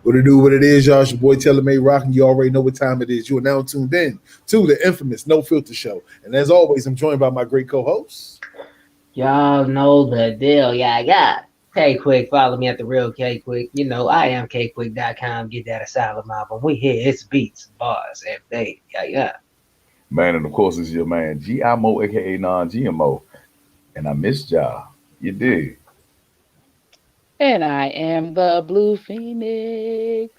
What it do, what it is, y'all. It's your boy Taylor May Rocking. You already know what time it is. You are now tuned in to the infamous No Filter Show. And as always, I'm joined by my great co-hosts. Y'all know the deal. Yeah. K Quick, follow me at the real K Quick. You know, I am kquick.com. Get that asylum album. We here. It's beats, bars, everything. Yeah. Man, and of course, it's your man, GIMO, aka non GMO. And I missed y'all. You did. And I am the Blue Phoenix.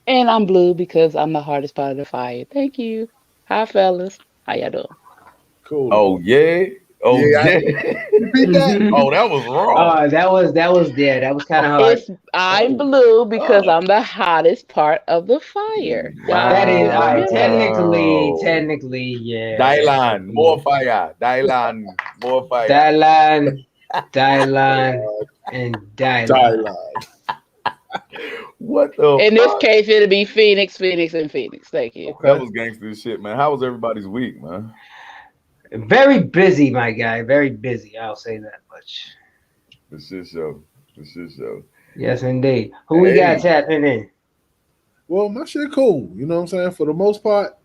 And I'm blue because I'm the hardest part of the fire. Thank you. Hi, fellas. How y'all doing? Cool. Oh, yeah. Oh, Yeah, yeah. repeat that. Oh, that was wrong. That was kind of hard. I'm Oh, blue because oh. I'm the hottest part of the fire. That is all right. Wow. Technically, yeah. Dylan, more fire. Dylan, more fire. Dylan, and Dylan. Thailand. What the In this fuck? case, it'll be Phoenix, Phoenix, and Phoenix. Thank you. Okay. That was gangster shit, man. How was everybody's week, man? Very busy, my guy. Very busy. I'll say that much. The shit show. The shit show. Yes, indeed. Who we got Hey. tapping in? Well, my shit cool. You know what I'm saying? For the most part,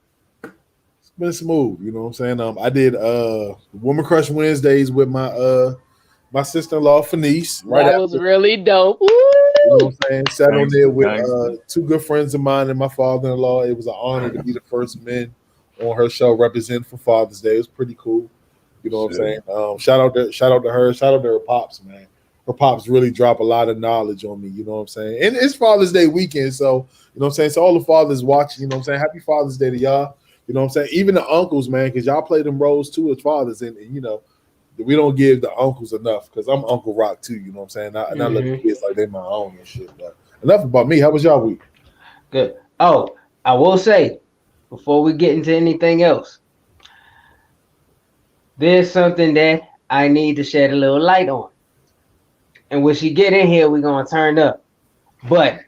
it's been smooth. You know what I'm saying? I did Woman Crush Wednesdays with my sister-in-law Fenice. Right That after, was really dope. Woo! you know what I'm saying? Sat on Gangster, there with gangster. two good friends of mine and my father-in-law. It was an honor to be the first men on her show representing for Father's Day. It was pretty cool. You know what I'm saying? Shout out to her. Shout out to her pops, man. Her pops really drop a lot of knowledge on me. You know what I'm saying? And it's Father's Day weekend, so you know what I'm saying. So all the fathers watching, you know what I'm saying. Happy Father's Day to y'all. You know what I'm saying. Even the uncles, man, because y'all play them roles too as fathers, and you know we don't give the uncles enough because I'm Uncle Rock too. You know what I'm saying? And I look at kids like they're my own and shit. But enough about me. How was y'all week? Good. Oh, I will say before we get into anything else, there's something that I need to shed a little light on. And when she get in here, we're gonna turn up. But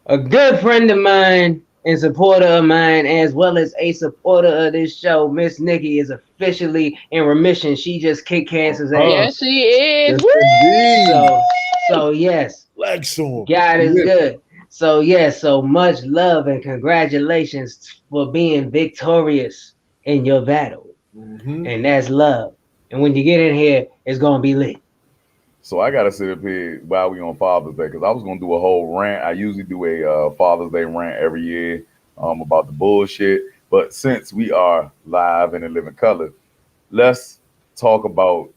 a good friend of mine and supporter of mine, as well as a supporter of this show, Miss Nikki, is officially in remission. She just kicked cancer's ass. Yes, she is. Yes, Woo! indeed. So yes, Flex on. God is Yeah. good. So yes, so much love and congratulations for being victorious in your battle. Mhm. And that's love. And when you get in here, it's gonna be lit. So I gotta sit up here while we on Father's Day because I was gonna do a whole rant. I usually do a Father's Day rant every year about the bullshit. But since we are live and in living color, let's talk about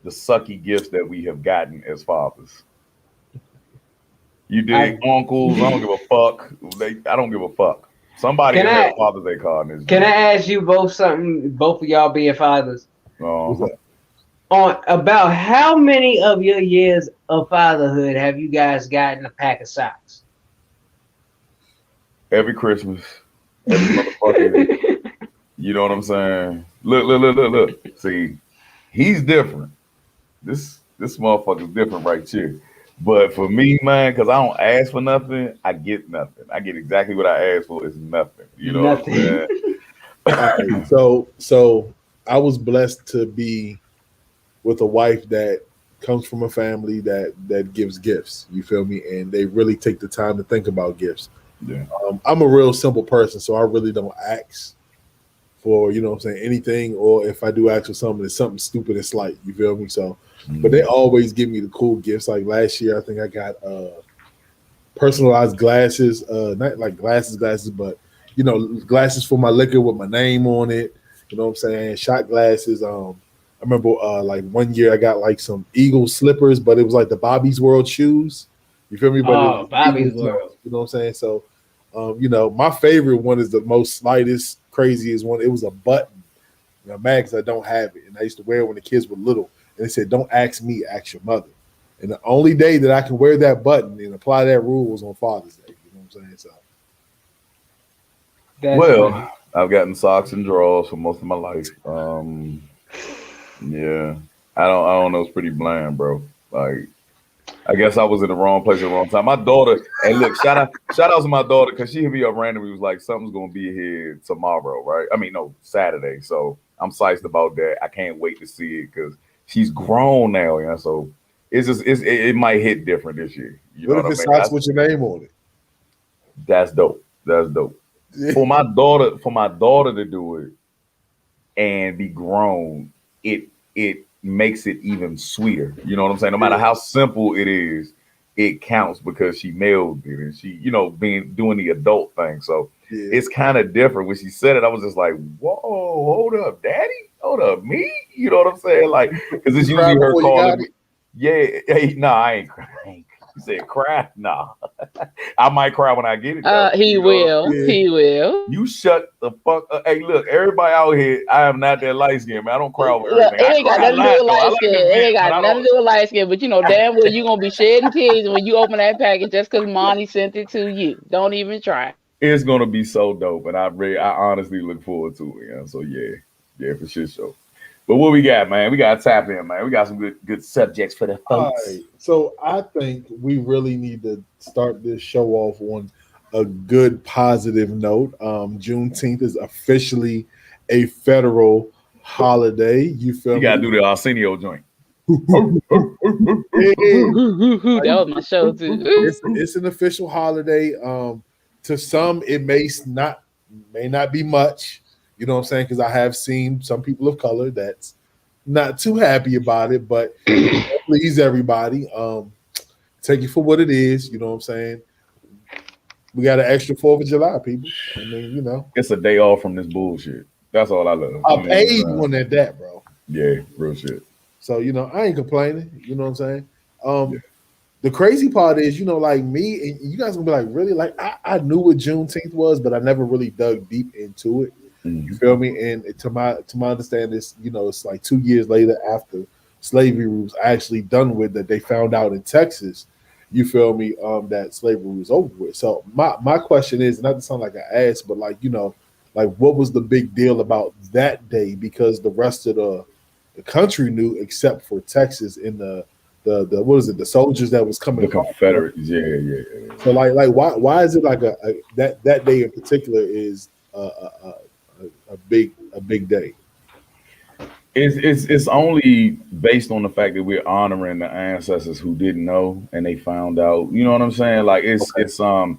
the sucky gifts that we have gotten as fathers. You dig, uncles? I don't give a fuck. I don't give a fuck. Somebody Can had I a Father's Day card in this. can joint. I ask you both something? Both of y'all being fathers. What's Uh, up? On about how many of your years of fatherhood have you guys gotten a pack of socks? every Christmas, every motherfucker. You know what I'm saying? Look. See, he's different. This motherfucker's different right here. But for me, man, because I don't ask for nothing, I get nothing. I get exactly what I asked for is nothing. You know what I'm Nothing. saying? All right. So I was blessed to be with a wife that comes from a family that gives gifts. You feel me? And they really take the time to think about gifts. Yeah. I'm a real simple person, so I really don't ask for, you know what I'm saying, anything, or if I do ask for something, it's something stupid and slight. You feel me? So, but they always give me the cool gifts. Like last year, I think I got personalized glasses, not like glasses, but you know, glasses for my liquor with my name on it. You know what I'm saying? Shot glasses. I remember like one year I got like some Eagle slippers, but it was like the Bobby's World shoes. You feel me? But it Oh, was Bobby's Eagle World. toes, you know what I'm saying? So, you know, my favorite one is the most slightest, craziest one. It was a button. You know, mad because I don't have it, and I used to wear it when the kids were little. And they said, "Don't ask me, ask your mother." And the only day that I can wear that button and apply that rule was on Father's Day. You know what I'm saying? So, That's Well, funny. I've gotten socks and drawers for most of my life. Yeah, I don't know. It's pretty bland, bro. Like, I guess I was in the wrong place at the wrong time. My daughter, and look, shout out to my daughter because she hit me up randomly. Was like, something's gonna be here tomorrow, right? I mean, no, Saturday. So I'm psyched about that. I can't wait to see it because she's grown now, you know. So it's just it might hit different this year. You know What what if I it mean? socks with your name on it? That's dope. That's dope. For my daughter to do it and be grown, it makes it even sweeter. You know what I'm saying? No matter how simple it is, it counts because she nailed it and she, being doing the adult thing. So Yeah. it's kind of different. When she said it, I was just like, whoa, hold up, daddy, hold up, me. You know what I'm saying? Like, because it's You cry usually her before you calling got me. it? Yeah, hey, nah, I ain't crying. You said cry? Nah. I might cry when I get it though. He You know what I'm will. Yeah. He will. You shut the fuck up. Hey, look, everybody out here, I am not that light skin, man. I don't cry over Look, everything. it I ain't got cry a nothing to do lot, with though. I light like skin. to It vent, ain't but got I nothing don't. to do with light skin. But damn well you gonna be shedding tears when you open that package just because Monty sent it to you. Don't even try. It's gonna be so dope, and I honestly look forward to it. So yeah, for sure. Show. But what we got, man? We got to tap in, man. We got some good subjects for the All folks. right. So I think we really need to start this show off on a good positive note. Juneteenth is officially a federal holiday. You feel You me? gotta do the Arsenio joint. Yeah. That was my show too. It's an official holiday. To some, it may not be much. You know what I'm saying? Because I have seen some people of color that's not too happy about it, but please everybody. Take it for what it is. You know what I'm saying? We got an extra 4th of July, people. I mean, It's a day off from this bullshit. That's all I love. a paid one at that, bro. Yeah, real shit. So, I ain't complaining. You know what I'm saying? Yeah. The crazy part is, like me, and you guys gonna be like, really? Like, I knew what Juneteenth was, but I never really dug deep into it. You feel me? And to my understanding, it's like 2 years later after slavery was actually done with that they found out in Texas. You feel me? That slavery was over with. So my question is, not to sound like an ass, but like like what was the big deal about that day? Because the rest of the country knew, except for Texas and the what is it? The soldiers that was coming The across. Confederates. Yeah. So like why is it like a that day in particular is a big day? It's only based on the fact that we're honoring the ancestors who didn't know and they found out. You know what I'm saying? Like it's uh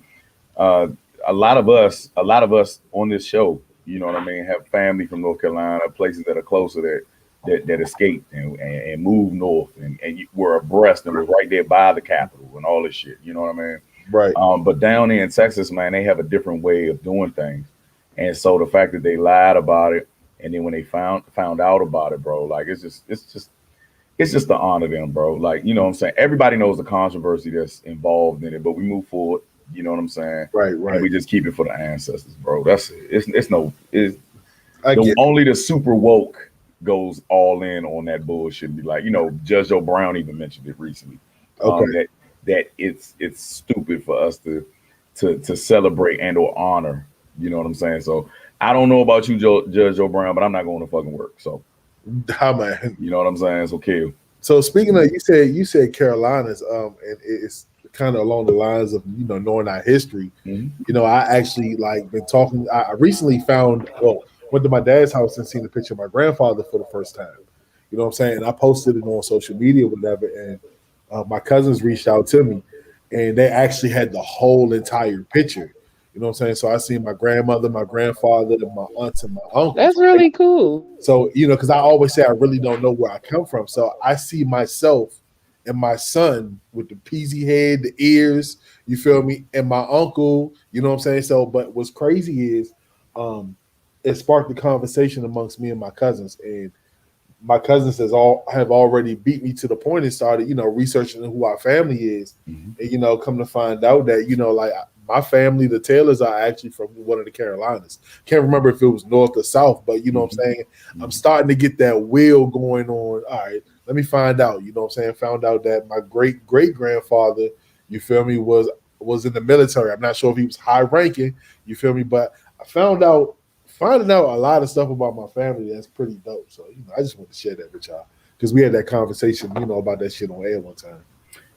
a lot of us on this show, you know what I mean, have family from North Carolina, places that are closer that escaped and moved north and were abreast and was right there by the Capitol and all this shit. You know what I mean? Right. But down there in Texas, man, they have a different way of doing things. And so the fact that they lied about it, and then when they found out about it, bro, like it's just to honor them, bro. Like, you know what I'm saying? Everybody knows the controversy that's involved in it, but we move forward, you know what I'm saying? Right. And we just keep it for the ancestors, bro. That's it. It's I get only the super woke goes all in on that bullshit and be like, Judge Joe Brown even mentioned it recently. Okay. That it's stupid for us to celebrate and or honor. You know what I'm saying? So I don't know about you, Judge Joe Brown, but I'm not going to fucking work. So man. you know what I'm saying? So kill. So speaking of, you said Carolinas, and it's kind of along the lines of knowing our history. Mm-hmm. I actually like been talking. I recently went to my dad's house and seen a picture of my grandfather for the first time. You know what I'm saying? And I posted it on social media, whatever, and my cousins reached out to me, and they actually had the whole entire picture. You know what I'm saying? So I seen my grandmother, my grandfather, my aunts, and my uncles. That's really cool. So, because I always say I really don't know where I come from. So I see myself and my son with the peasy head, the ears, you feel me? And my uncle, you know what I'm saying? So, but what's crazy is it sparked the conversation amongst me and my cousins. And my cousins have already beat me to the point and started, researching who our family is. Mm-hmm. And, come to find out that, like my family, the Taylors, are actually from one of the Carolinas. Can't remember if it was north or south, but you know what I'm saying? I'm starting to get that wheel going on. All right, let me find out. You know what I'm saying? Found out that my great grandfather, you feel me, was in the military. I'm not sure if he was high ranking, you feel me, but I finding out a lot of stuff about my family that's pretty dope. So, I just want to share that with y'all because we had that conversation, about that shit on air one time.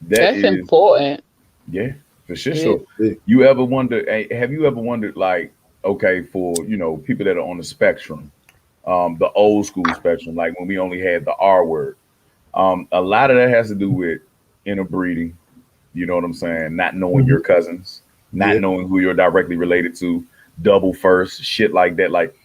That's important. Yeah, for sure. Yeah. So you ever wonder? Have you ever wondered, like, okay, for people that are on the spectrum, the old school spectrum, like when we only had the R word, a lot of that has to do with interbreeding. You know what I'm saying? Not knowing Mhm. your cousins, not Yeah. knowing who you're directly related to, double first, shit like that. Like,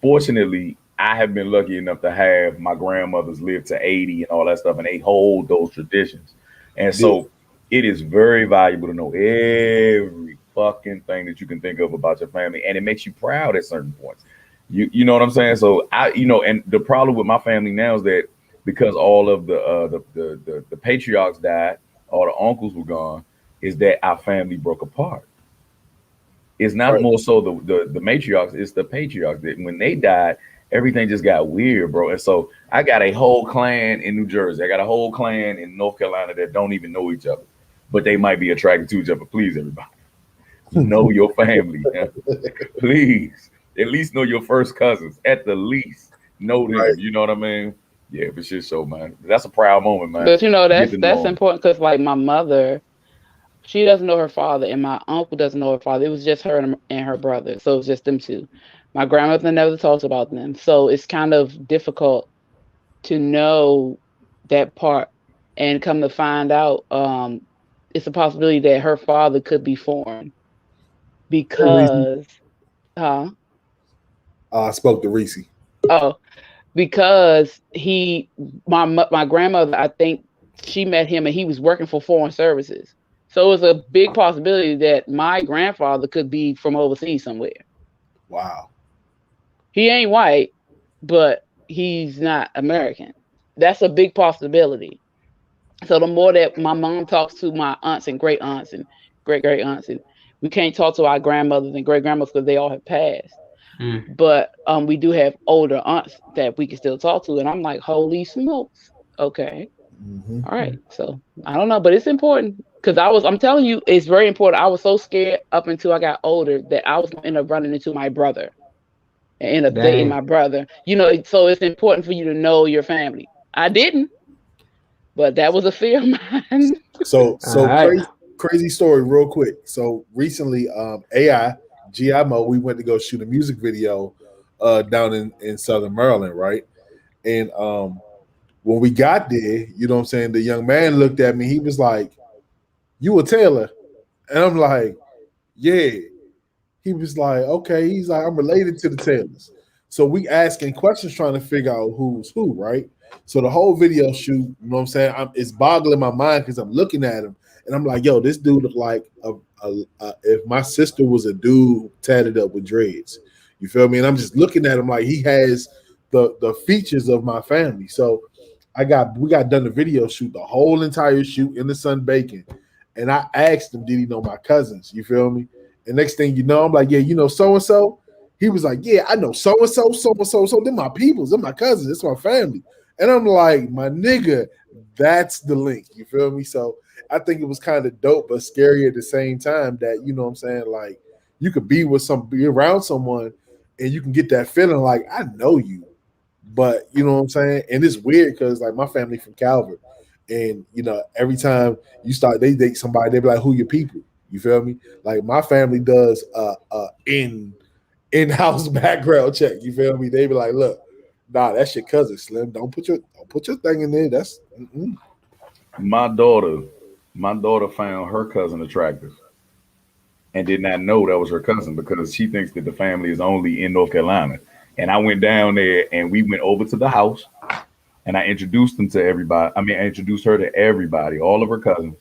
fortunately, I have been lucky enough to have my grandmothers live to 80 and all that stuff, and they hold those traditions. And Yeah. so it is very valuable to know every fucking thing that you can think of about your family, and it makes you proud at certain points. You know what I'm saying? So and the problem with my family now is that because all of the patriarchs died, all the uncles were gone, is that our family broke apart. It's not Right. more so the matriarchs, it's the patriarchs that when they died, everything just got weird, bro. And so I got a whole clan in New Jersey. I got a whole clan in North Carolina that don't even know each other, but they might be attracted to each other. Please, everybody, know your family. Please, at least know your first cousins. At the least, know Right. them. You know what I mean? Yeah, for shit show, man. That's a proud moment, man. But you know, Get to that's know them. important because like my mother, she doesn't know her father, and my uncle doesn't know her father. It was just her and her brother, so it's just them two. My grandmother never talks about them, so it's kind of difficult to know that part. And come to find out, it's a possibility that her father could be foreign Reese. because, huh? I spoke to Reese. Oh, because my grandmother, I think she met him and he was working for foreign services. So it was a big possibility that my grandfather could be from overseas somewhere. Wow. He ain't white, but he's not American. That's a big possibility. So the more that my mom talks to my aunts and great aunts and great great aunts, and we can't talk to our grandmothers and great grandmothers because they all have passed. Mm. But we do have older aunts that we can still talk to, and I'm like, holy smokes, okay, Hmm. all right. So I don't know, but it's important because I'm telling you, it's very important. I was so scared up until I got older that I was going to end up running into my brother and end up dating Dang. my brother. You know, so it's important for you to know your family. I didn't, but that was a fear of mine. All So right. crazy story, real quick. So recently, AI GIMO, we went to go shoot a music video down in Southern Maryland, right? And when we got there, you know what I'm saying, the young man looked at me, he was like, "You a Taylor?" And I'm like, "Yeah." He was like, "Okay." He's like, "I'm related to the Taylors." So we asking questions trying to figure out who's who, right? So the whole video shoot, you know what I'm saying? It's boggling my mind because I'm looking at him and I'm like, "Yo, this dude look like if my sister was a dude tatted up with dreads." You feel me? And I'm just looking at him like he has the features of my family. So we got done the video shoot, the whole entire shoot in the sun baking. And I asked him, did he know my cousins? You feel me? And next thing you know, I'm like, yeah, you know, so and so. He was like, yeah, I know so and so, so and so. So they're my peoples, they're my cousins, it's my family. And I'm like, my nigga, that's the link. You feel me? So I think it was kind of dope, but scary at the same time that, you know what I'm saying? Like, you could be around someone and you can get that feeling like, I know you. But you know what I'm saying? And it's weird because like my family from Calvert. And you know, every time you start they date somebody, they be like, who your people? You feel me? Like my family does in-house background check. You feel me? They be like, look, nah, that's your cousin Slim. Don't put your thing in there. That's My daughter, my daughter found her cousin attractive and did not know that was her cousin because she thinks that the family is only in North Carolina. And I went down there and we went over to the house and I introduced them to everybody. I mean, I introduced her to everybody, all of her cousins.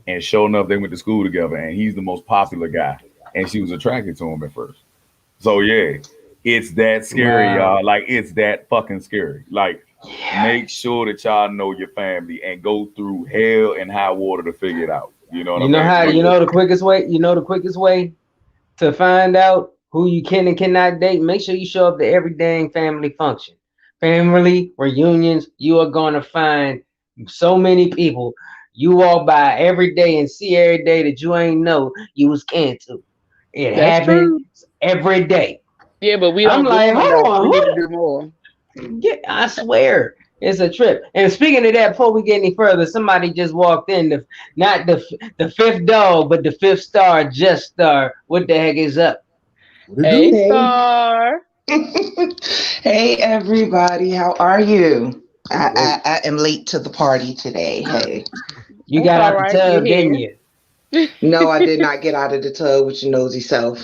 And sure enough, they went to school together and he's the most popular guy. And she was attracted to him at first. So yeah, it's that scary, Wow. y'all. Like it's that fucking scary. Like Yeah. make sure that y'all know your family and go through hell and high water to figure it out. You know what I You know mean? how So you yeah. know the quickest way? You know the quickest way to find out who you can and cannot date? Make sure you show up to every dang family function. Family reunions, you are gonna find so many people you walk by every day and see every day that you ain't know you was into. It That's happens true. every day. Yeah, but we I'm don't do like, them hold enough. on, We who need to do more. yeah, I swear it's a trip. And speaking of that, before we get any further, somebody just walked in. Not the fifth dog, but the fifth star, just star. What the heck is up? what it Hey, do. Hey, Star. hey everybody, how are you? I am late to the party today. Hey. You That's got all out the right. tub, You're didn't here. you? No, I did not get out of the tub with your nosy self.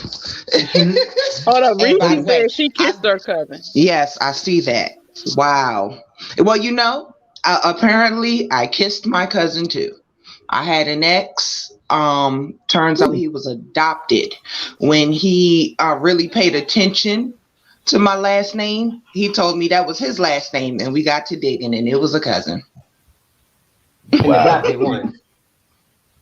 Hold up. And by the Reese way, said she I kissed her cousin. yes, I see that. Wow. Well, apparently I kissed my cousin too. I had an ex. Turns out he was adopted. When he really paid attention to my last name, he told me that was his last name, and we got to digging, and it was a cousin. An Wow. adopted one.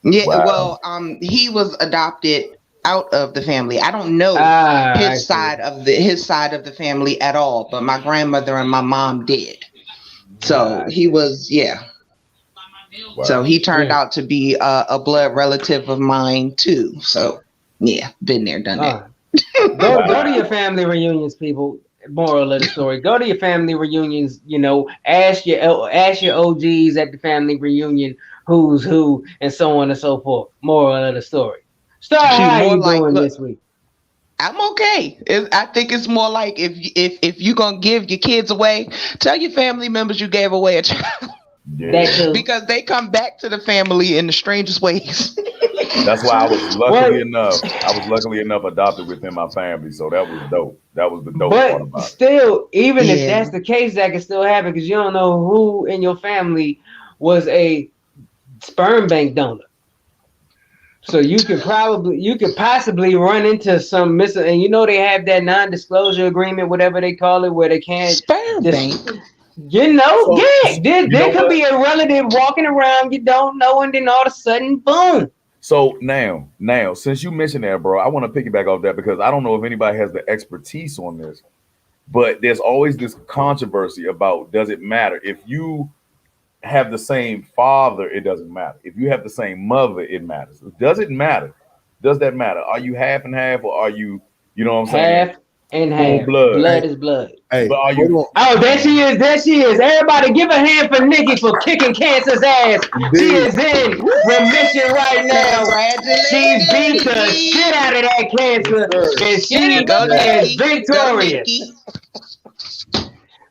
Yeah, Wow. well, he was adopted out of the family. I don't know Ah, I his see. side of the family at all, but my grandmother and my mom did. So Ah, I he see. was, yeah. So Wow. he turned Mm. out to be a blood relative of mine too. So yeah, been there, done that. Ah. Go to your Wow. family reunions, people. Moral of the story: go to your family reunions. Ask your OGs at the family reunion who's who, and so on and so forth. Moral of the story. Star, Shoot, how more you like, doing look, this week? I'm okay. I think it's more like if you gonna give your kids away, tell your family members you gave away a child That Yeah. too. because they come back to the family in the strangest ways. That's why I was luckily What? enough. I was luckily enough adopted within my family, so that was dope. That was the dope part But about it. still, even if Yeah. that's the case, that can still happen because you don't know who in your family was a sperm bank donor. So you could possibly run into some missing, and they have that non-disclosure agreement, whatever they call it, where they can't Sperm dis. bank. So Yeah, there, you know there could what? be a relative walking around you don't know, and then all of a sudden, boom. So now, since you mentioned that, bro, I want to piggyback off that because I don't know if anybody has the expertise on this, but there's always this controversy about does it matter if you have the same father? It doesn't matter. If you have the same mother, it matters. Does it matter? Does that matter? Are you half and half, or are you, you know what I'm saying, Half and full half. blood? Hey, Blood is blood. But hey, are hold you? on. Oh, there she is. There she is. Everybody give a hand for Nikki for kicking cancer's ass. She Indeed. is in Woo! remission right now. She Congratulations, beat the shit Nikki. out of that Yes, cancer, sir. and Get she it, go is Nikki. Go victorious. Nikki.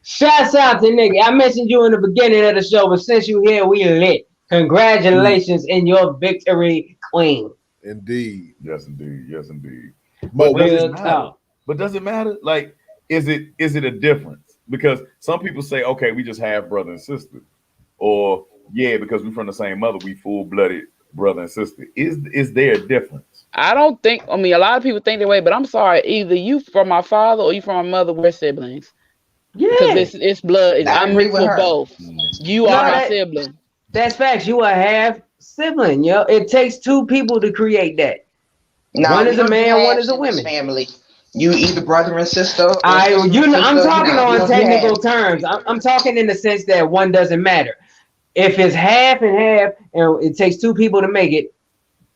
Shouts out to Nikki. I mentioned you in the beginning of the show, but since you here, we lit. Congratulations in your victory, Queen. Indeed. Yes, indeed. Yes, indeed. But Mo, does it Real matter? talk. But does it matter? Like, is it a difference? Because some people say, okay, we just have brother and sister, or yeah, because we're from the same mother, we full blooded brother and sister. Is there a difference? I don't think. I mean, a lot of people think that way, but I'm sorry. Either you from my father or you from my mother. We're siblings because Yeah. it's blood. I I'm agree mixed with with her. both. Mm. You No, are my that sibling. that's facts. You are half sibling, yo. It takes two people to create that. No, One we is a don't do man, one is halves a in this woman. family. You either brother and sister or sister and I'm sister. talking No, we on don't do technical halves. terms. I'm talking in the sense that one doesn't matter. If it's half and half, and it takes two people to make it,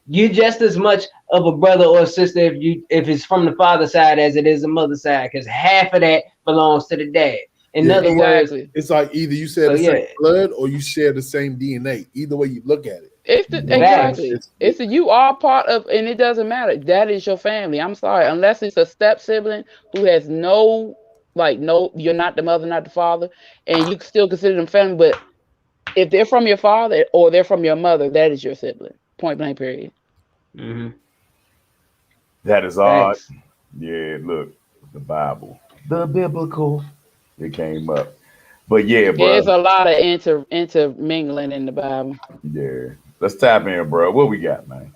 you just as much of a brother or a sister if it's from the father side as it is the mother side, because half of that belongs to the dad. In Yeah, other words, Exactly. it's like either you share so the same yeah, blood or you share the same DNA. Either way you look at it. It's You the, know what I'm saying? facts. exactly. It's a, you are part of, and it doesn't matter. That is your family. I'm sorry, unless it's a step sibling who has no, like, no, you're not the mother, not the father, and you still consider them family. But if they're from your father or they're from your mother, that is your sibling. Point blank. Period. Mm-hmm. That is odd. Facts. Yeah, look, the Bible, the biblical, it came up. But yeah, There's bro. a lot of intermingling in the Bible. Yeah, let's tap in, bro. What we got, man?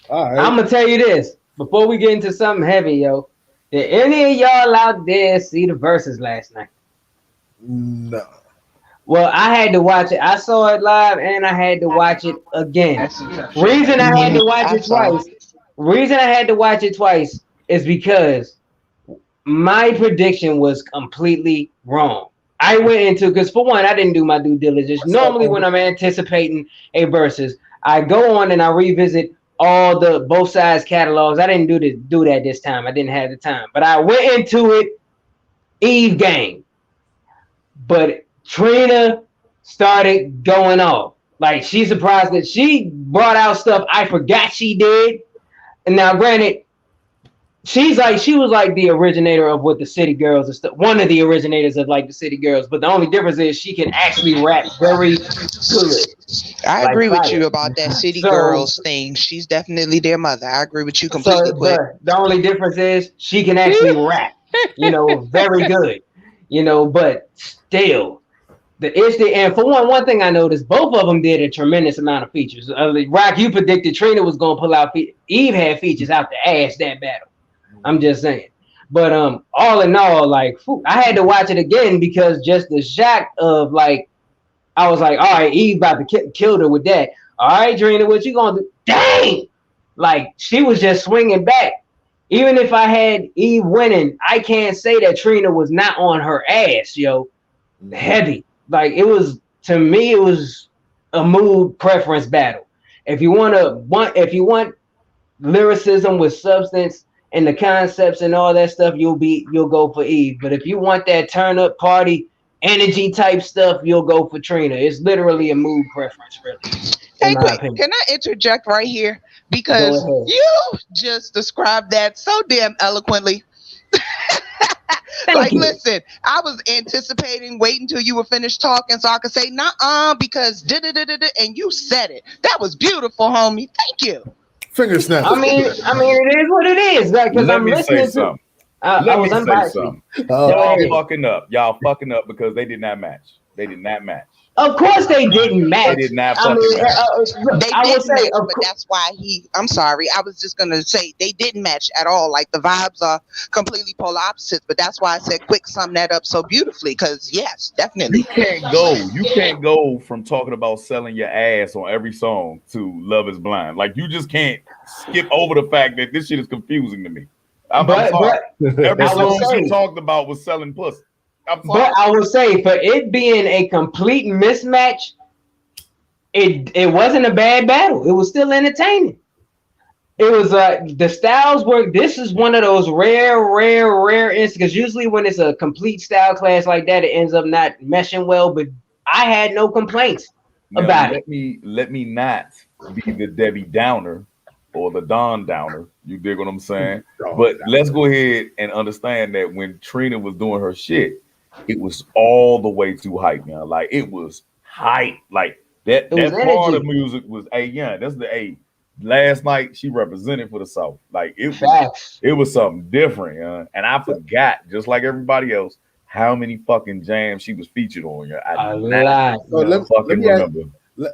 All I'm right. gonna tell you this before we get into something heavy, yo. Did any of y'all out there see the verses last night? No. Well, I had to watch it. I saw it live and I had to watch it again. Reason I had to watch I it saw. twice. Reason I had to watch it twice is because my prediction was completely wrong. I went into because for one, I didn't do my due diligence. What's up, Normally, when homie? I'm anticipating a versus, I go on and I revisit all the both sides catalogs. I didn't do that this time. I didn't have the time, but I went into it Eve game. But Trina started going off. Like she surprised that she brought out stuff I forgot she did. And now, granted, she was like the originator of what the City Girls is. One of the originators of like the City Girls, but the only difference is she can actually rap very good. I Like agree with fire. you about that City So Girls thing. She's definitely their mother. I agree with you completely, so Quick. the only difference is she can actually rap, very good. But still and for one thing I noticed, both of them did a tremendous amount of features. Rock, you predicted Trina was gonna pull out Eve had features out the ass that battle. I'm just saying. But all in all, like I had to watch it again because just the shock of like I was like, all right, Eve about to kill her with that. All right, Trina, what you gonna do? Dang! Like she was just swinging back. Even if I had Eve winning, I can't say that Trina was not on her ass, yo. Heavy. Like to me, it was a mood preference battle. If you want lyricism with substance and the concepts and all that stuff, you'll go for Eve. But if you want that turn up party energy type stuff, you'll go for Trina. It's literally a mood preference, really, in Hey, my Quick, opinion. can I interject right here? Go Because ahead. you just described that so damn eloquently. Thank Like, you. listen, I was anticipating, waiting until you were finished talking so I could say, nah, because da-da-da-da-da, and you said it. That was beautiful, homie. Thank you. Finger snap. It is what it is, because Let I'm me say listening to. something. I Let was me say unbiased. something. Go Y'all ahead. fucking up. Y'all fucking up because they did not match. They did not match. Of course, they didn't They match. did not I fucking mean, match. look, They I will didn't say, match, of but course, that's why I'm sorry. I was just going to say they didn't match at all. Like, the vibes are completely polar opposites, but that's why I said Quick summed that up so beautifully. Because, yes, You definitely. can't go. You can't go from talking about selling your ass on every song to Love Is Blind. Like you just can't skip over the fact that this shit is confusing to me. I'm but sorry. Every I will song she say, talked about was selling pussy. I'm but sorry. I will say, for it being a complete mismatch, it wasn't a bad battle. It was still entertaining. It was the styles were. This is one of those rare instances. Because usually when it's a complete style clash like that, it ends up not meshing well. But I had no complaints Now about it. let me not be the Debbie Downer or the Don Downer. You dig what I'm saying? But let's go ahead and understand that when Trina was doing her shit, it was all the way too hype, man. Like it was hype. Like It was that part of energy. music was yeah, that's the A. Last night she represented for the South. Like Facts. it was something different, yeah. And I forgot, just like everybody else, how many fucking jams she was featured on. Yeah. I A do not lot. So let fucking me ask, remember.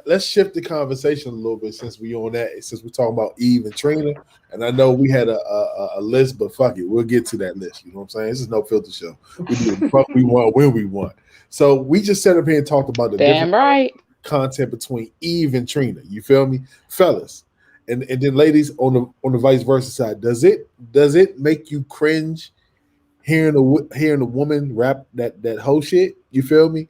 let's shift the conversation a little bit since we on that, since we're talking about Eve and Trina. And I know we had a list, but fuck it, we'll get to that list. You know what I'm saying? This is no filter show. We do what the fuck we want when we want. So we just sat up here and talked about the Damn different right. content between Eve and Trina. You feel me, fellas? And then ladies on the vice versa side, does it make you cringe hearing a woman rap that whole shit? You feel me?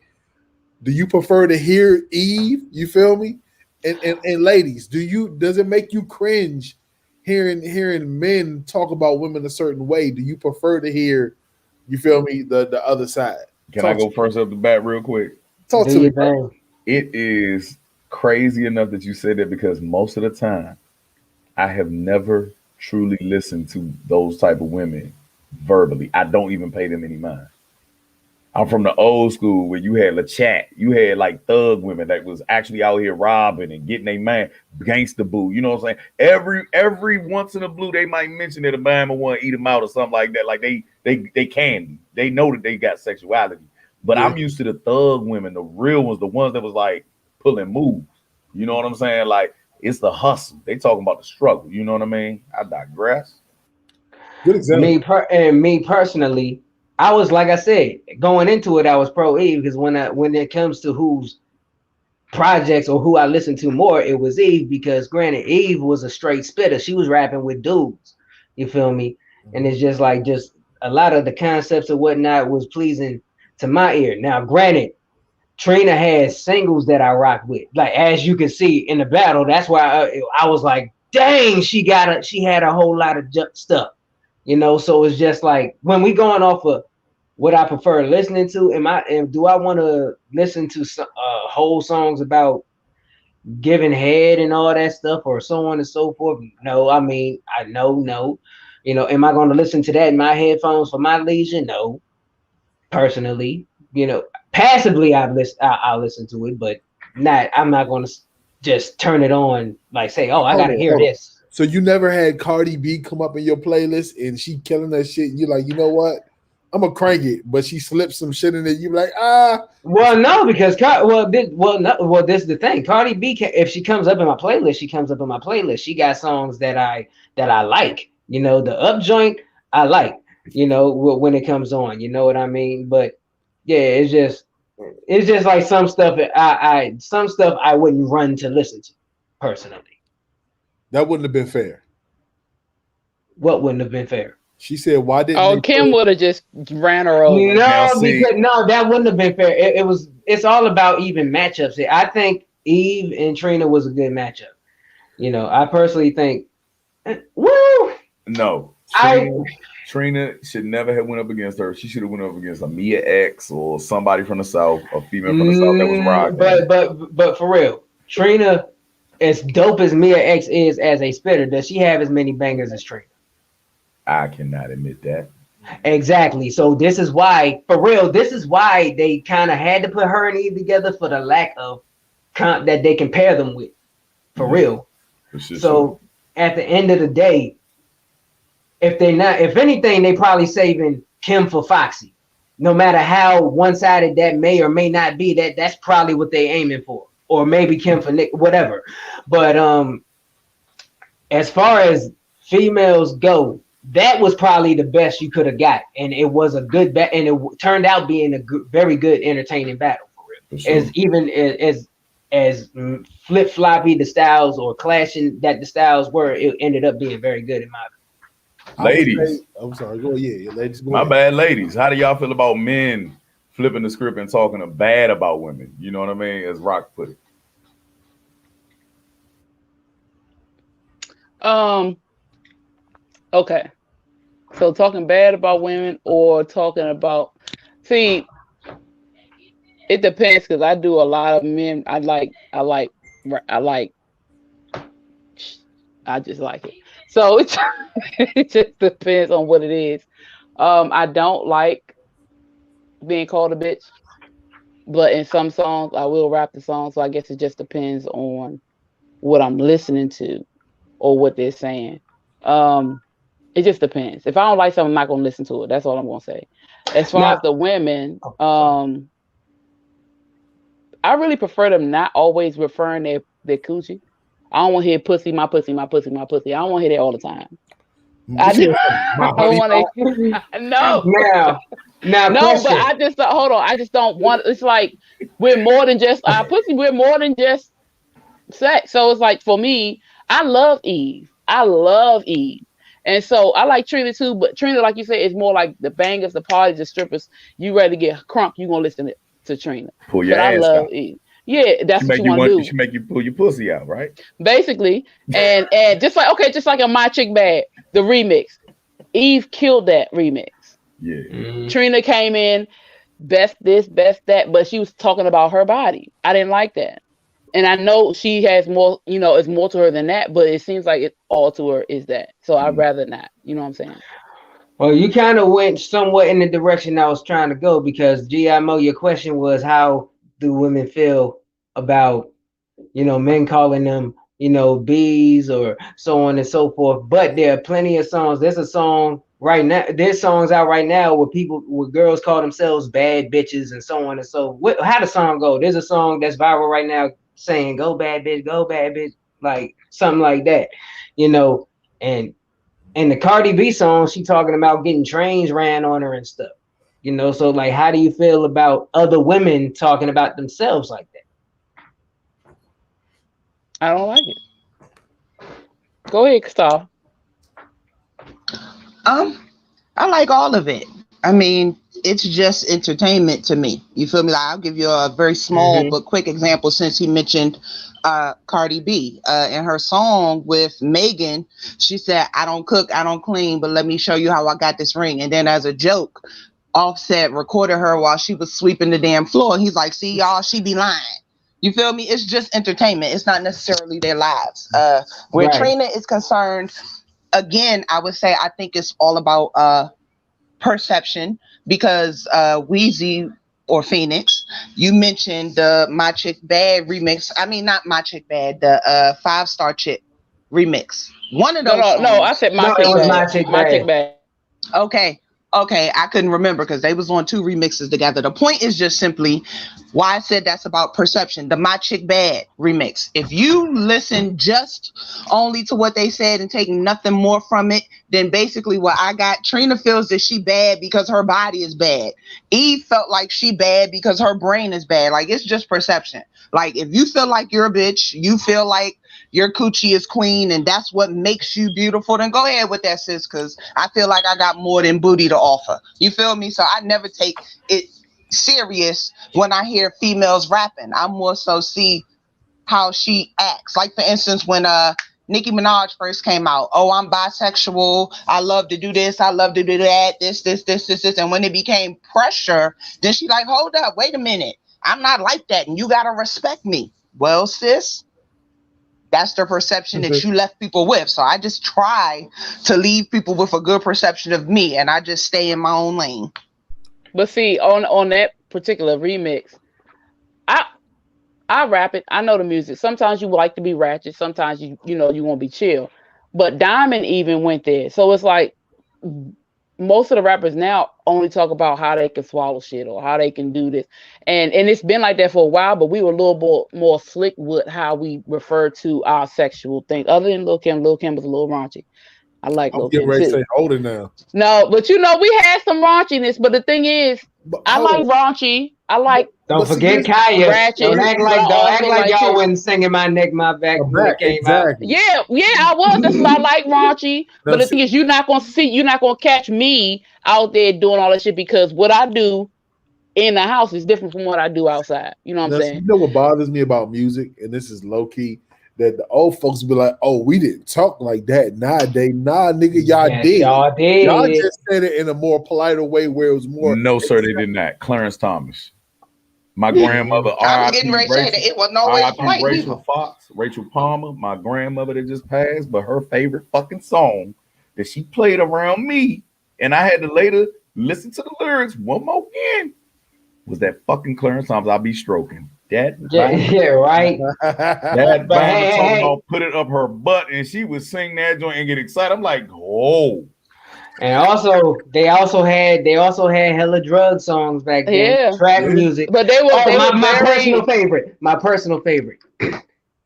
Do you prefer to hear Eve? You feel me? And ladies, does it make you cringe hearing men talk about women a certain way? Do you prefer to hear, you feel me, the other side? Can I go first up the bat real quick? Talk Do to me, your bro. thing. It is crazy enough that you said that because most of the time I have never truly listened to those type of women verbally. I don't even pay them any mind. I'm from the old school where you had La Chat, you had like thug women that was actually out here robbing and getting a man gangsta boo. You know what I'm saying? Every once in a blue, they might mention that a man will want to eat them out or something like that. Like they can. They know that they got sexuality. But Yeah. I'm used to the thug women, the real ones, the ones that was like pulling moves. You know what I'm saying? Like it's the hustle. They talking about the struggle. You know what I mean? I digress. Good example. Me personally, I was like I said, going into it, I was pro Eve because when it comes to who's projects or who I listened to more, it was Eve because granted, Eve was a straight spitter. She was rapping with dudes. You feel me? And it's just a lot of the concepts and whatnot was pleasing to my ear. Now, granted, Trina has singles that I rock with. Like as you can see in the battle, that's why I was like, dang, she had a whole lot of stuff. So it's just like when we going off of what I prefer listening to, do I want to listen to whole songs about giving head and all that stuff or so on and so forth? No, I mean, I know, no. You know, am I going to listen to that in my headphones for my leisure? No, personally. You know, passively I'll listen to it, but not. I'm not going to just turn it on like say, oh, I got to hear Hold on. this. So you never had Cardi B come up in your playlist and she killing that shit. And you're like, you know what? I'm gonna crank it, but she slips some shit in it. You like, ah. Well, no, because this is the thing. Cardi B, if she comes up in my playlist, she comes up in my playlist. She got songs that I like. You know, the up joint I like. You know, when it comes on. You know what I mean? But yeah, it's just like some stuff I wouldn't run to listen to personally. That wouldn't have been fair. What wouldn't have been fair? She said, why didn't Oh, they Kim would have just ran her over. No, see- because no, that wouldn't have been fair. It's all about even matchups. I think Eve and Trina was a good matchup. You know, I personally think, woo. No, Trina should never have went up against her. She should have went up against a Mia X or somebody from the South, a female from the South that was rocking. But for real, Trina, as dope as Mia X is as a spitter, does she have as many bangers as Trina? I cannot admit that. Exactly. So this is why, for real, this is why they kind of had to put her and Eve together for the lack of that they compare them with. For real. So at the end of the day, if anything, they probably saving Kim for Foxy. No matter how one-sided that may or may not be, that's probably what they aiming for. Or maybe Kim for Nick, whatever. But as far as females go, that was probably the best you could have got, and it was a good bet, and it turned out being a very good, entertaining battle for real. For sure. As flip floppy the styles or clashing that the styles were, it ended up being very good in my opinion. Ladies, I'm sorry. Go yeah, ladies. Go my ahead. bad, ladies. How do y'all feel about men flipping the script and talking bad about women? You know what I mean? As Rock put it. Okay. So talking bad about women or talking about, see, it depends because I do a lot of men. I just like it. So it just depends on what it is. I don't like being called a bitch, but in some songs I will rap the song. So I guess it just depends on what I'm listening to or what they're saying. It just depends. If I don't like something, I'm not gonna listen to it. That's all I'm gonna say. As far as the women, I really prefer them not always referring their coochie. I don't want to hear pussy, my pussy, my pussy, my pussy. I don't want to hear that all the time. I don't want to. No. Now, no, question. but I just hold on. I just don't want. It's like we're more than just pussy. We're more than just sex. So it's like for me, I love Eve. And so I like Trina too, but Trina, like you said, is more like the bangers, the parties, the strippers. You ready to get crunk, you gonna listen to Trina. Pull your but ass I love out. Eve. Yeah, that's what you want to do. She make you pull your pussy out, right? Basically, and just like a My Chick Bad, the remix. Eve killed that remix. Yeah. Mm-hmm. Trina came in, best this, best that, but she was talking about her body. I didn't like that. And I know she has more, it's more to her than that, but it seems like it's all to her is that. So I'd rather not. You know what I'm saying? Well, you kind of went somewhat in the direction I was trying to go because G.I. Mo, your question was how do women feel about, men calling them, bees or so on and so forth. But there are plenty of songs. There's a song right now. There's songs out right now where girls call themselves bad bitches and so on and so. How the song go? There's a song that's viral right now saying "Go bad bitch," like something like that, and the Cardi B song, she talking about getting trains ran on her and stuff, So like, how do you feel about other women talking about themselves like that? I don't like it. Go ahead, Gustav. I like all of it. I mean, it's just entertainment to me. You feel me? Like, I'll give you a very small but quick example since he mentioned Cardi B. In her song with Megan, she said, I don't cook, I don't clean, but let me show you how I got this ring. And then as a joke, Offset recorded her while she was sweeping the damn floor. He's like, see, y'all, she be lying. You feel me? It's just entertainment. It's not necessarily their lives. Where Trina is concerned, again, I would say I think it's all about perception because Wheezy or Phoenix, you mentioned the My Chick Bad remix. I mean, not My Chick Bad, the 5 Star Chick remix. One of No, those no, no. I songs. said No, my it chick was bad. my chick My chick bad. bad. Okay. Okay. I couldn't remember because they was on 2 remixes together. The point is just simply why I said that's about perception. The My Chick Bad remix. If you listen just only to what they said and take nothing more from it, then basically what I got, Trina feels that she bad because her body is bad. Eve felt like she bad because her brain is bad. Like, it's just perception. Like, if you feel like you're a bitch, you feel like your coochie is queen and that's what makes you beautiful, then go ahead with that, sis, because I feel like I got more than booty to offer. You feel me? So I never take it serious when I hear females rapping. I more so see how she acts. Like, for instance, when Nicki Minaj first came out, oh, I'm bisexual, I love to do this, I love to do that, this. And when it became pressure, then she like, hold up, wait a minute, I'm not like that and you gotta respect me. Well, sis, that's the perception that you left people with. So I just try to leave people with a good perception of me and I just stay in my own lane. But see, on that particular remix, I I rap it. I know the music. Sometimes you like to be ratchet. Sometimes you want to be chill. But Diamond even went there. So it's like most of the rappers now only talk about how they can swallow shit or how they can do this. And it's been like that for a while, but we were a little more slick with how we refer to our sexual thing. Other than Lil Kim. Lil Kim was a little raunchy. I like I'm Lil getting Kim ready to too. say, hold it now. No, but we had some raunchiness. But the thing is, But I hold like on. raunchy. I like Don't But see, forget here's Kaya. ratchet, Don't act but I like also like y'all chill. wasn't singing my neck, my back my when it back. came out. Exactly. Yeah, I was. That's what I like, raunchy. Now, But the see, thing is, you're not gonna catch me out there doing all that shit because what I do in the house is different from what I do outside. You know what I'm now, saying? you know what bothers me about music, and this is low key, that the old folks be like, "Oh, we didn't talk like that nowadays." Nah, nigga, y'all Yes, did. y'all Y'all did. just said it in a more politer way, where it was more. No, sir, they did not. Clarence Thomas. My grandmother, I was getting R.I.P. ready to say that Rachel, it wasn't always R.I.P. polite neither. Rachel Fox, Rachel Palmer, my grandmother that just passed, but her favorite fucking song that she played around me, and I had to later listen to the lyrics one more again, was that fucking Clarence Thomas, I'll be stroking. That Yeah, right. that But Bama talking hey. about put it up her butt, and she would sing that joint and get excited. I'm like, oh. And also they also had hella drug songs back then. Yeah. Trap Yeah. music. But they Oh, were my personal very. favorite. My personal favorite.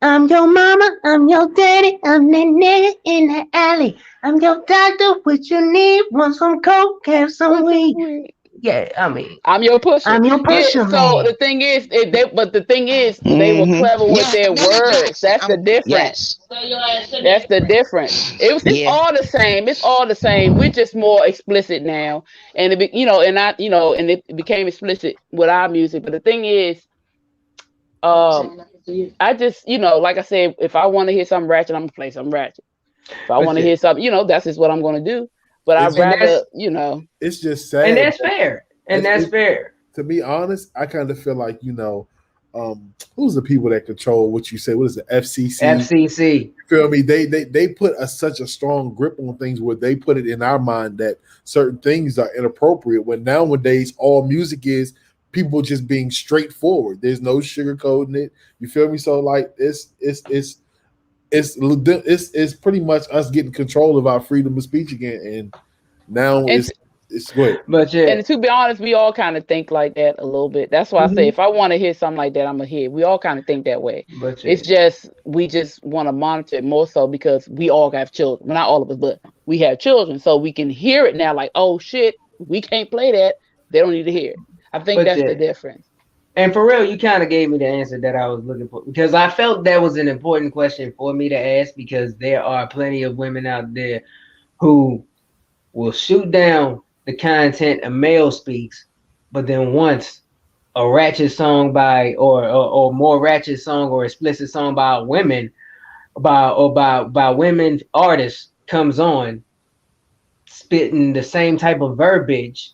I'm your mama, I'm your daddy, I'm that nigga in the alley. I'm your doctor, what you need? Want some coke, have some weed. Yeah, I mean, I'm your pusher. I'm your Yeah. pusher, So man. the thing is, they were Mm-hmm. clever with Yeah, their Janet words. Jackson. That's the difference. Yes. That's the difference. It's Yeah. all the same. It's all the same. We're just more explicit now, and and it became explicit with our music. But the thing is, I just like I said, if I want to hear something ratchet, I'm gonna play something ratchet. If I want to hear something, that's just what I'm gonna do. But I'd It's And rather, it's just sad. and that's fair. And that's fair. To be honest, I kind of feel like who's the people that control what you say? What is it? FCC. FCC. You feel me? They put such a strong grip on things where they put it in our mind that certain things are inappropriate. When nowadays all music is people just being straightforward. There's no sugarcoating it. You feel me? So like it's pretty much us getting control of our freedom of speech again, and now and it's good. But yeah. and to be honest, we all kind of think like that a little bit. That's why I say if I want to hear something like that, I'm gonna hear. We all kind of think that way. But It's just we just want to monitor it more so because we all have children. Well, not all of us, but we have children, so we can hear it now. Like, oh shit, we can't play that. They don't need to hear it. I think that's the difference. And for real, you kind of gave me the answer that I was looking for because I felt that was an important question for me to ask because there are plenty of women out there who will shoot down the content a male speaks, but then once a ratchet song by or more ratchet song or explicit song by women by women artists comes on spitting the same type of verbiage,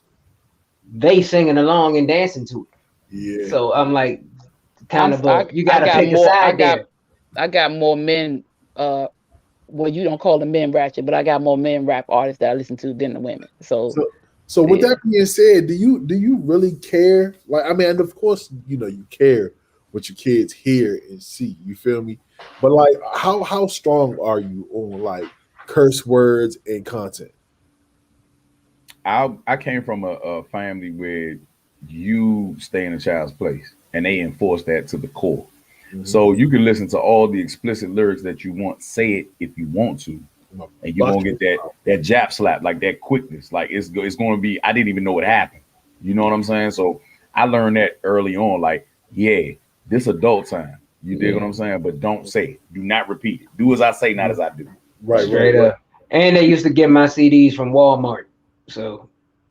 they singing along and dancing to it. Yeah. So I'm like, you got to pick a side there. I got more men well, you don't call them men ratchet, but I got more men rap artists that I listen to than the women. So So with that being said, do you really care? Like, I mean, and of course, you care what your kids hear and see. You feel me? But like, how strong are you on like curse words and content? I came from a family where you stay in a child's place, and they enforce that to the core. Mm-hmm. So you can listen to all the explicit lyrics that you want, say it if you want to, and you're gonna get that jab slap, like that quickness, like it's going to be. I didn't even know what happened. You know what I'm saying? So I learned that early on. Like, yeah, this adult time. You dig what I'm saying? But don't say it. Do not repeat it. Do as I say, not as I do. Right, straight up. And they used to get my CDs from Walmart. So.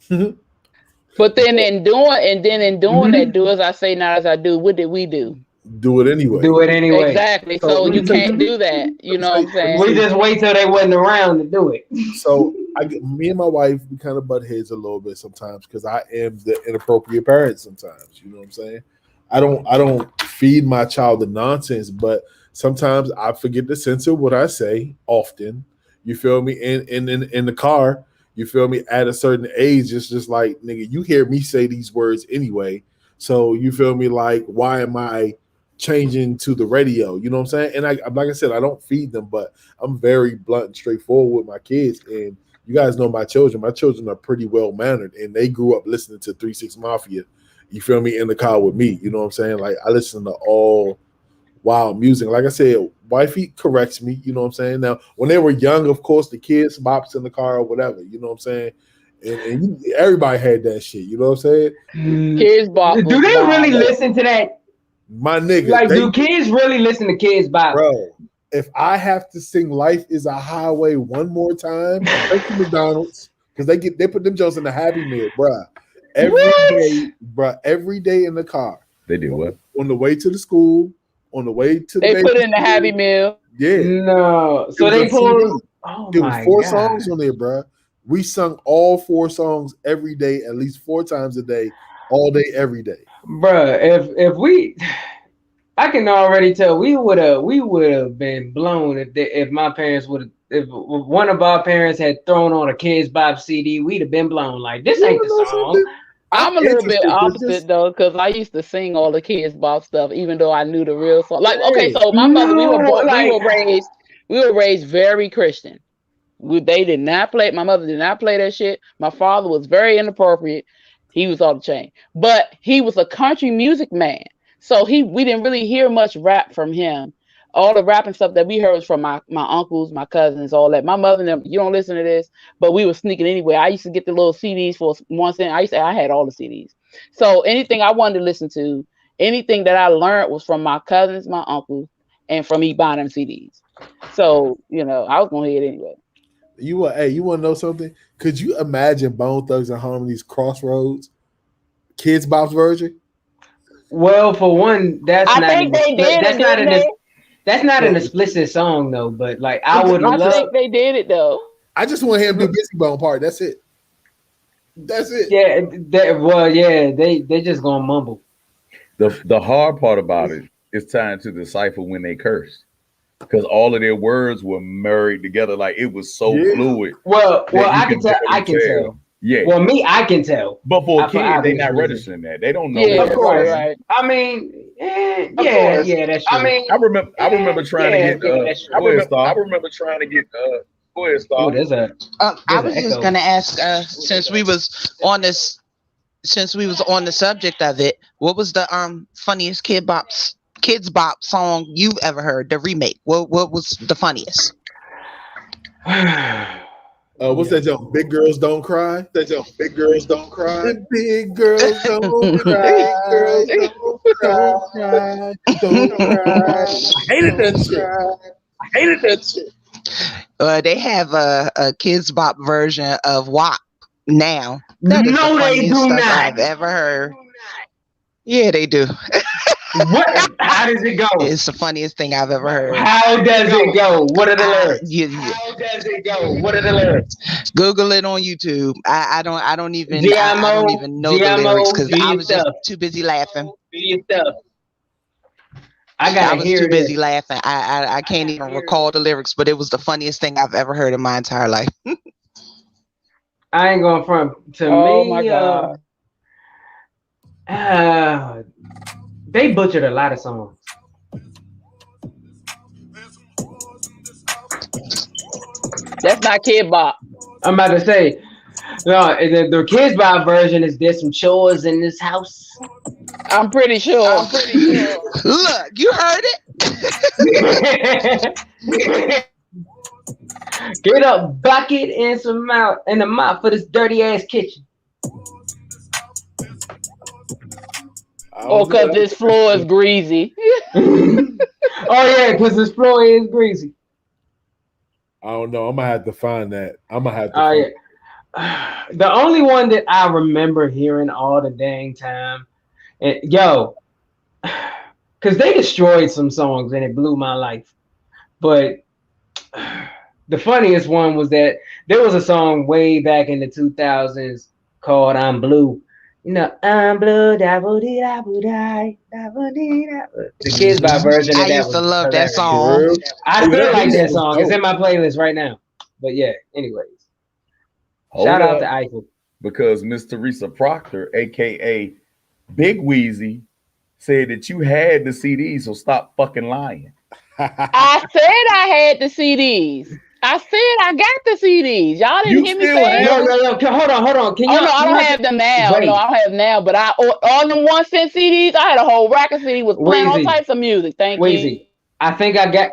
But then in doing that, do as I say, not as I do. What did we do? Do it anyway. Do it anyway. Exactly. So you can't do that. You know what I'm saying? We just wait till they wasn't around to do it. So me and my wife, we kind of butt heads a little bit sometimes because I am the inappropriate parent sometimes. You know what I'm saying? I don't feed my child the nonsense, but sometimes I forget to censor what I say often. You feel me? And in the car, you feel me? At a certain age, it's just like, nigga, you hear me say these words anyway. So you feel me? Like, why am I changing to the radio? You know what I'm saying? And like I said, I don't feed them, but I'm very blunt and straightforward with my kids. And you guys know my children. My children are pretty well mannered, and they grew up listening to 3 6 Mafia. You feel me? In the car with me. You know what I'm saying? Like, I listen to all wild music. Like I said, wifey corrects me. You know what I'm saying? Now, when they were young, of course, the kids bops in the car or whatever. You know what I'm saying? And everybody had that shit. You know what I'm saying? Kids bop. Do they really listen to that? My nigga. Like, do kids really listen to Kids Bop? Bro, if I have to sing "Life Is a Highway" one more time, thank you, McDonald's, because they put them jokes in the Happy Meal, bruh. Every day in the car. They do what? On the way to the school, on the way to they put in the Happy Meal. Yeah. No. So they pulled. Oh there my was 4 God. songs on there, bruh. We sung all 4 songs every day, at least 4 times a day, all day, every day. Bruh, if we, I can already tell we would have been blown if my parents would have. If one of our parents had thrown on a Kids Bop CD, we'd have been blown. Like, this ain't the song. I'm a little bit opposite though, because I used to sing all the Kids Bop stuff, even though I knew the real song. Like, okay, so my mother, we were raised very Christian. They did not play. My mother did not play that shit. My father was very inappropriate. He was off the chain, but he was a country music man. So we didn't really hear much rap from him. All the rapping stuff that we heard was from my uncles, my cousins, all that. My mother and them, you don't listen to this, but we were sneaking anyway. I used to get the little CDs for 1 cent. I had all the CDs. So anything I wanted to listen to, anything that I learned was from my cousins, my uncles, and from me buying them CDs. So, I was gonna hear it anyway. You want to know something? Could you imagine Bone Thugs and Harmony's Crossroads, Kids Bop's version? Well, for one, that's not an explicit song though. But like, I think they did it though. I just want him to do Busy Bone part. That's it. Yeah. They just gonna mumble. The hard part about it is trying to decipher when they cursed. Because all of their words were married together, like it was so fluid. Well, I can tell. Yeah. Well, I can tell. But for a kid, they're not registering that. They don't know. Yeah, of course. Right. I mean, that's true. I remember trying to get. I remember trying to get. Go ahead, Star. Oh, there's I was just gonna ask, since we was on the subject of it, what was the funniest Kids Bop song you've ever heard? The remake. What was the funniest? What's that joke? Big Girls Don't Cry. Big Girls Don't Cry. Big Girls Don't Cry. Big Girls Don't Cry. Don't Cry. I hated that shit. They have a Kids Bop version of WAP now. No, they do not. I've ever heard. Yeah, they do. What? How does it go? It's the funniest thing I've ever heard. How does it go? What are the lyrics? How does it go? What are the lyrics? Google it on YouTube. I don't even know the lyrics because I was just too busy laughing. I I gotta was hear too busy this. laughing. I can't even recall the lyrics, but it was the funniest thing I've ever heard in my entire life. I ain't going front. To Oh my me, God. uh, they butchered a lot of songs. That's not Kid Bop. I'm about to say, no, the Kids Bop version is there's some chores in this house. I'm pretty sure. Look, you heard Get a bucket and some mouth and a mop for this dirty ass kitchen. I Or don't know. because this floor is greasy. Oh yeah, because this floor is greasy. I don't know. I'm gonna have to find that. I'm gonna have to. Oh Find yeah. The only one that I remember hearing all the dang time, and yo, because they destroyed some songs and it blew my life. But the funniest one was that there was a song way back in the 2000s called "I'm Blue." You know, I'm blue, da boo dee da boo die, da boo dee da. The Kids Bop it. version of I that used was to love that hilarious. song. Real? I Yeah, still that like video that was song. It's dope. in my playlist right now. But yeah, anyways, Hold shout out up, to Eiffel. because Miss Teresa Proctor, aka Big Wheezy, said that you had the CD, so stop fucking lying. I said I had the CDs. I said I got the CDs. Y'all didn't You hear me still say have Yo, them? yo, yo, hold on. Can Oh y'all no, I can don't y'all have them now. No, wait, I don't have them now. But all them 1 cent CDs, I had a whole rack of CDs was playing all Weezy, types of music. Thank you. Weezy. I think I got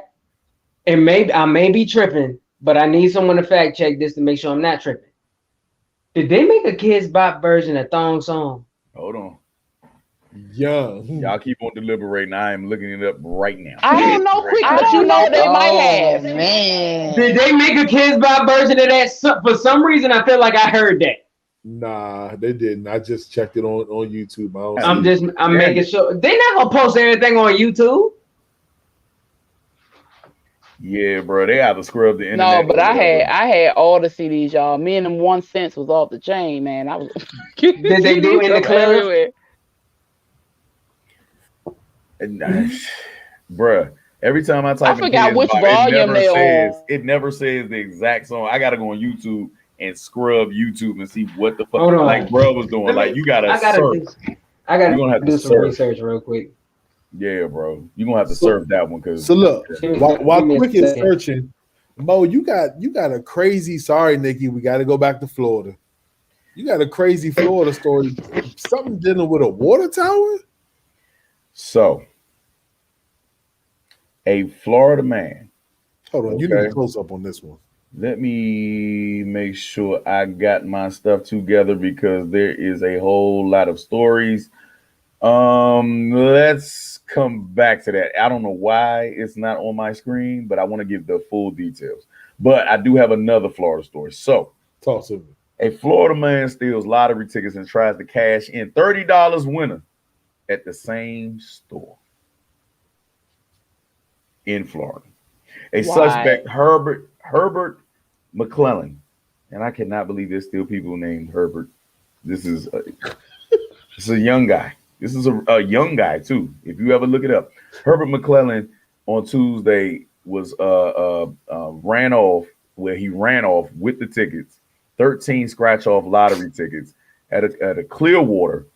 and maybe I may be tripping, but I need someone to fact check this to make sure I'm not tripping. Did they make a Kids Bop version of Thong Song? Hold on. Young. Y'all keep on deliberating. I am looking it up right now. I don't know quick, but you know they might Oh have. man. Did they make a Kids Bop version of that? For some reason, I feel like I heard that. Nah, they didn't. I just checked it on YouTube. I don't see it. I'm making sure they're not gonna post everything on YouTube. Yeah, bro. They have to scrub the No, internet. but or I whatever. had all the CDs, y'all. Me and them 1 cents was off the chain, man. I was Did they do in the club? everywhere. And, bruh, every time I type in forgot Kids which Bop, volume they on. it never says the exact song. I gotta go on YouTube and scrub YouTube and see what the fuck Hold on. like bro was doing. Like you gotta I gotta surf. You're gonna have to do some surf. research real quick. Yeah, bro. You're gonna have to So- surf that one because So look, while Give me a Quick is second. searching, Mo, you got a crazy. Sorry, Nikki, we got to go back to Florida. You got a crazy Florida story. Something dealing with a water tower. so a Florida man. Hold on, you need Okay. a close up on this one. Let me make sure I got my stuff together because there is a whole lot of stories. Let's come back to that. I don't know why it's not on my screen, but I want to give the full details. But I do have another Florida story. So, Talk to me. a Florida man steals lottery tickets and tries to cash in $30 winner at the same store in Florida. A Why? suspect, Herbert McClellan, and I cannot believe there's still people named Herbert. This is a young guy. This is a young guy too. If you ever look it up, Herbert McClellan on Tuesday was ran off with the tickets, 13 scratch off lottery tickets at a Clearwater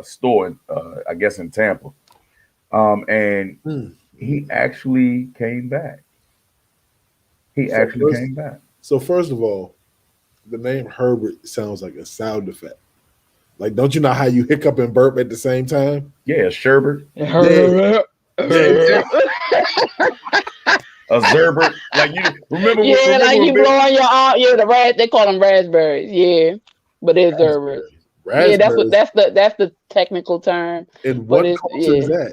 store, I guess in Tampa, and he actually came back. Came back. So first of all, the name Herbert sounds like a sound effect. Like, don't you know how you hiccup and burp at the same time? Yeah, Sherbert. Yeah. A Zerbert. Like you remember Yeah, like when you Bill- blowing your arm. Yeah, they call them raspberries. Yeah, but it's Zerbert. Yeah, that's the technical term. And but what culture is that?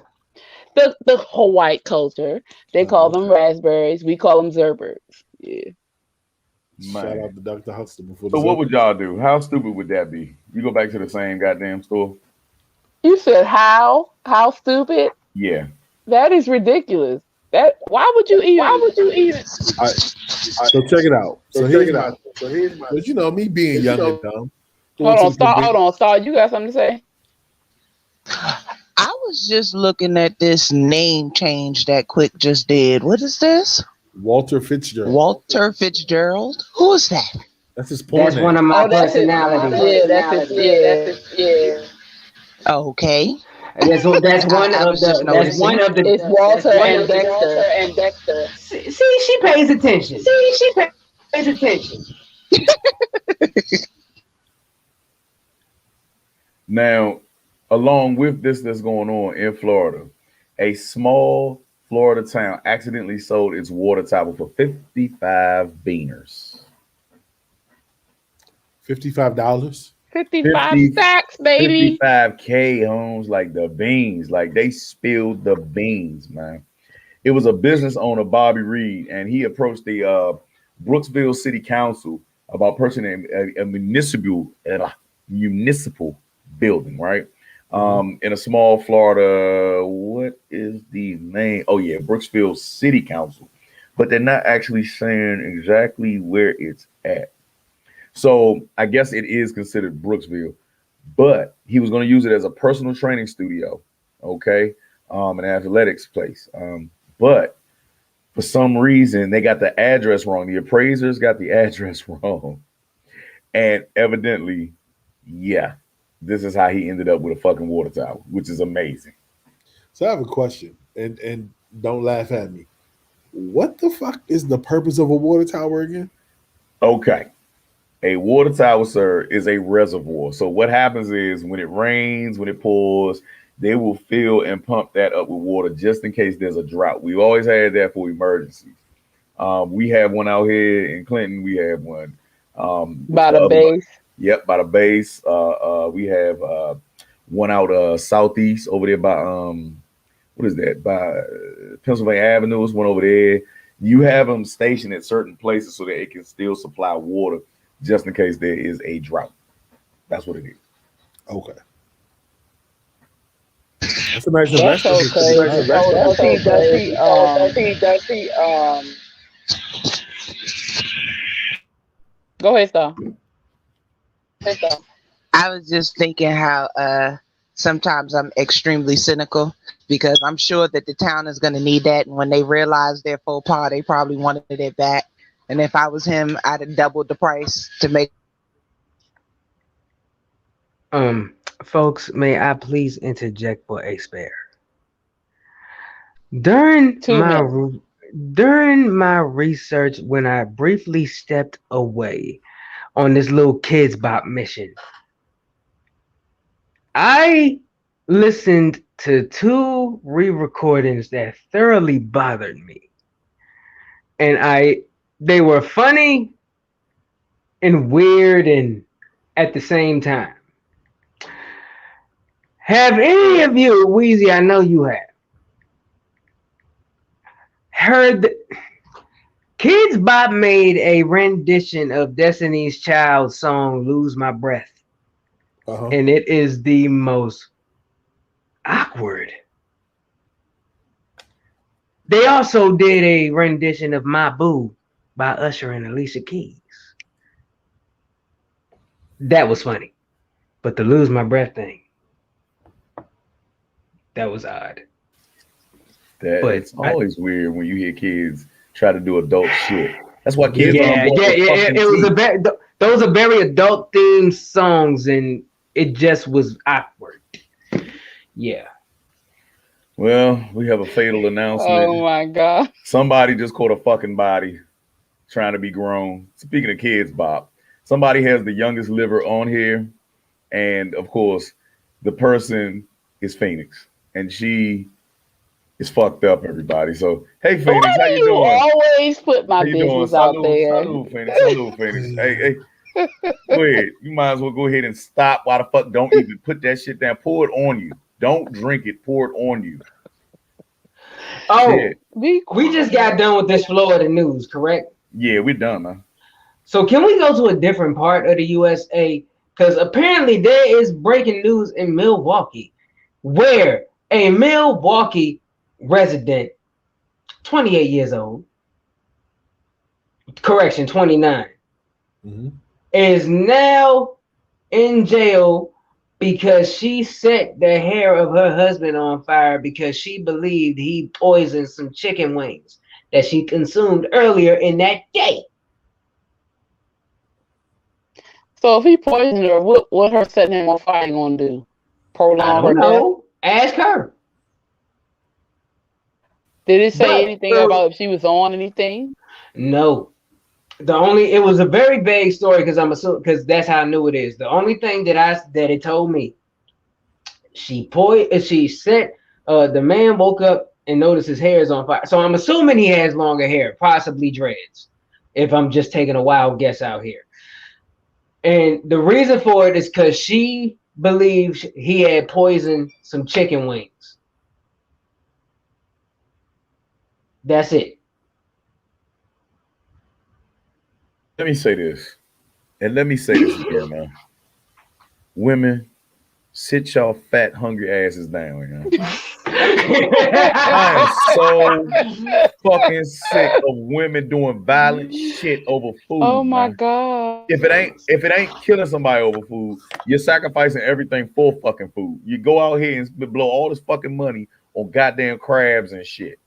The whole white culture. They call them raspberries. We call them Zerberts. Yeah. Shout out to Dr. Huxtable before So what would y'all do? How stupid would that be? You go back to the same goddamn store? You said how? How stupid? Yeah. That is ridiculous. Why would you even? So check it out. So here's my. But you know me being young and dumb. Hold on, Star. You got something to say? I was just looking at this name change that Quick just did. What is this? Walter Fitzgerald. Walter Fitzgerald? Who is that? That's his porn That's name. one of my Oh, that's it. personalities. Yeah, that's it. Yeah. Okay. That's one I of was just the. That's noticing. one of the. It's That's Walter one and of the. Dexter. See, she pays attention. She pays attention. Now, along with this that's going on in Florida, a small Florida town accidentally sold its water tower for 55 beaners. $55. 55 stacks, baby. 55K homes, like the beans, like they spilled the beans, man. It was a business owner, Bobby Reed, and he approached the Brooksville City Council about purchasing a municipal building, right? In a small Florida, what is the name? Oh yeah, Brooksville City Council, but they're not actually saying exactly where it's at. So I guess it is considered Brooksville, but he was going to use it as a personal training studio, okay, an athletics place. But for some reason, they got the address wrong. The appraisers got the address wrong, and evidently, yeah, this is how he ended up with a fucking water tower, which is amazing. So I have a question, and don't laugh at me. What the fuck is the purpose of a water tower again? Okay. A water tower, sir, is a reservoir. So what happens is when it rains, when it pours, they will fill and pump that up with water just in case there's a drought. We've always had that for emergencies. We have one out here in Clinton. We have one. By the base. Yep, by the base. We have one out southeast over there by what is that? By Pennsylvania Avenue. Is one over there. You have them stationed at certain places so that it can still supply water just in case there is a drought. That's what it is. Okay. That's a nice That's so investment. crazy. Go ahead, Star. I was just thinking how sometimes I'm extremely cynical because I'm sure that the town is going to need that. And when they realize their faux pas, they probably wanted it back. And if I was him, I'd have doubled the price to make. Folks, may I please interject for a spare? During 2 minutes. during my research, when I briefly stepped away on this little kids bop mission, I listened to 2 re-recordings that thoroughly bothered me, and they were funny and weird and at the same time. Have any of you, Wheezy, I know you have, heard that Kids Bop made a rendition of Destiny's Child's song Lose My Breath, and it is the most awkward. They also did a rendition of My Boo by Usher and Alicia Keys. That was funny. But the Lose My Breath thing, that was odd. It's always weird when you hear kids try to do adult shit. That's why kids those are very adult themed songs, and it just was awkward. Yeah. Well, we have a fatal announcement. Oh my God. Somebody just caught a fucking body trying to be grown. Speaking of Kids Bop, somebody has the youngest liver on here. And of course, the person is Phoenix. And she is fucked up, everybody. So, hey, Phoenix, Why how you do you doing? always put my business out there? Salute, Phoenix. Salute, Phoenix. Hey, go ahead. You might as well go ahead and stop. Why the fuck don't even put that shit down? Pour it on you. Don't drink it. Pour it on you. Oh, yeah. We just got done with this Florida news, correct? Yeah, we're done, man. So can we go to a different part of the USA? Because apparently there is breaking news in Milwaukee where a Milwaukee resident, 28 years old, correction, 29, is now in jail because she set the hair of her husband on fire because she believed he poisoned some chicken wings that she consumed earlier in that day. So if he poisoned her, what her setting him on fire gonna do? I Prolong her don't death? know. Ask her. Did it say But anything about if she was on anything? no. It was a very vague story because I'm assuming because that's how I knew it is. The only thing that it told me, she set the man woke up and noticed his hair is on fire. So I'm assuming he has longer hair, possibly dreads, if I'm just taking a wild guess out here. And the reason for it is because she believes he had poisoned some chicken wings. That's it. Let me say this, and let me say this again, man. Women, sit y'all fat, hungry asses down, man. I am so fucking sick of women doing violent shit over food. Oh my man. God. If it ain't killing somebody over food, you're sacrificing everything for fucking food. You go out here and blow all this fucking money on goddamn crabs and shit.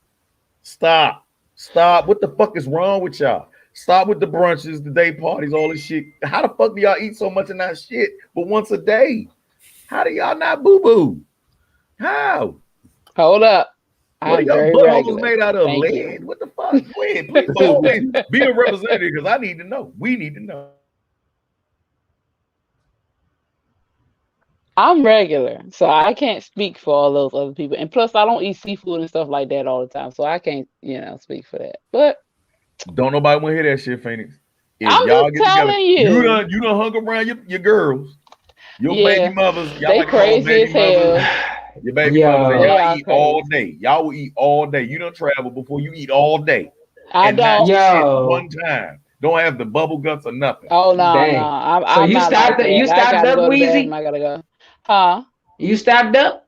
Stop. What the fuck is wrong with y'all? Stop with the brunches, the day parties, all this shit. How the fuck do y'all eat so much of that shit but once a day? How do y'all not boo-boo? How? Hold up. What are I'm y'all very buttholes regular. made out of? Thank Lead? you. What the fuck? Go ahead, please. By all means, be a representative because I need to know. We need to know. I'm regular, so I can't speak for all those other people. And plus, I don't eat seafood and stuff like that all the time, so I can't, speak for that. But Don't nobody want to hear that shit, Phoenix. If I'm y'all just get together, telling you you. done hung around your girls, your Yeah, baby mothers. Y'all they like to call them crazy as baby mothers. hell. Your baby mothers, and Yo, They y'all are eat all crazy. day. Y'all will eat all day. You don't travel before you eat all day I and not don't. shit yo, one time. Don't have the bubble guts or nothing. Oh no, no, dang. So I'm you not like stopped that. you I stopped gotta up, go to the bathroom. Wheezy? I gotta go. Huh? You stopped up?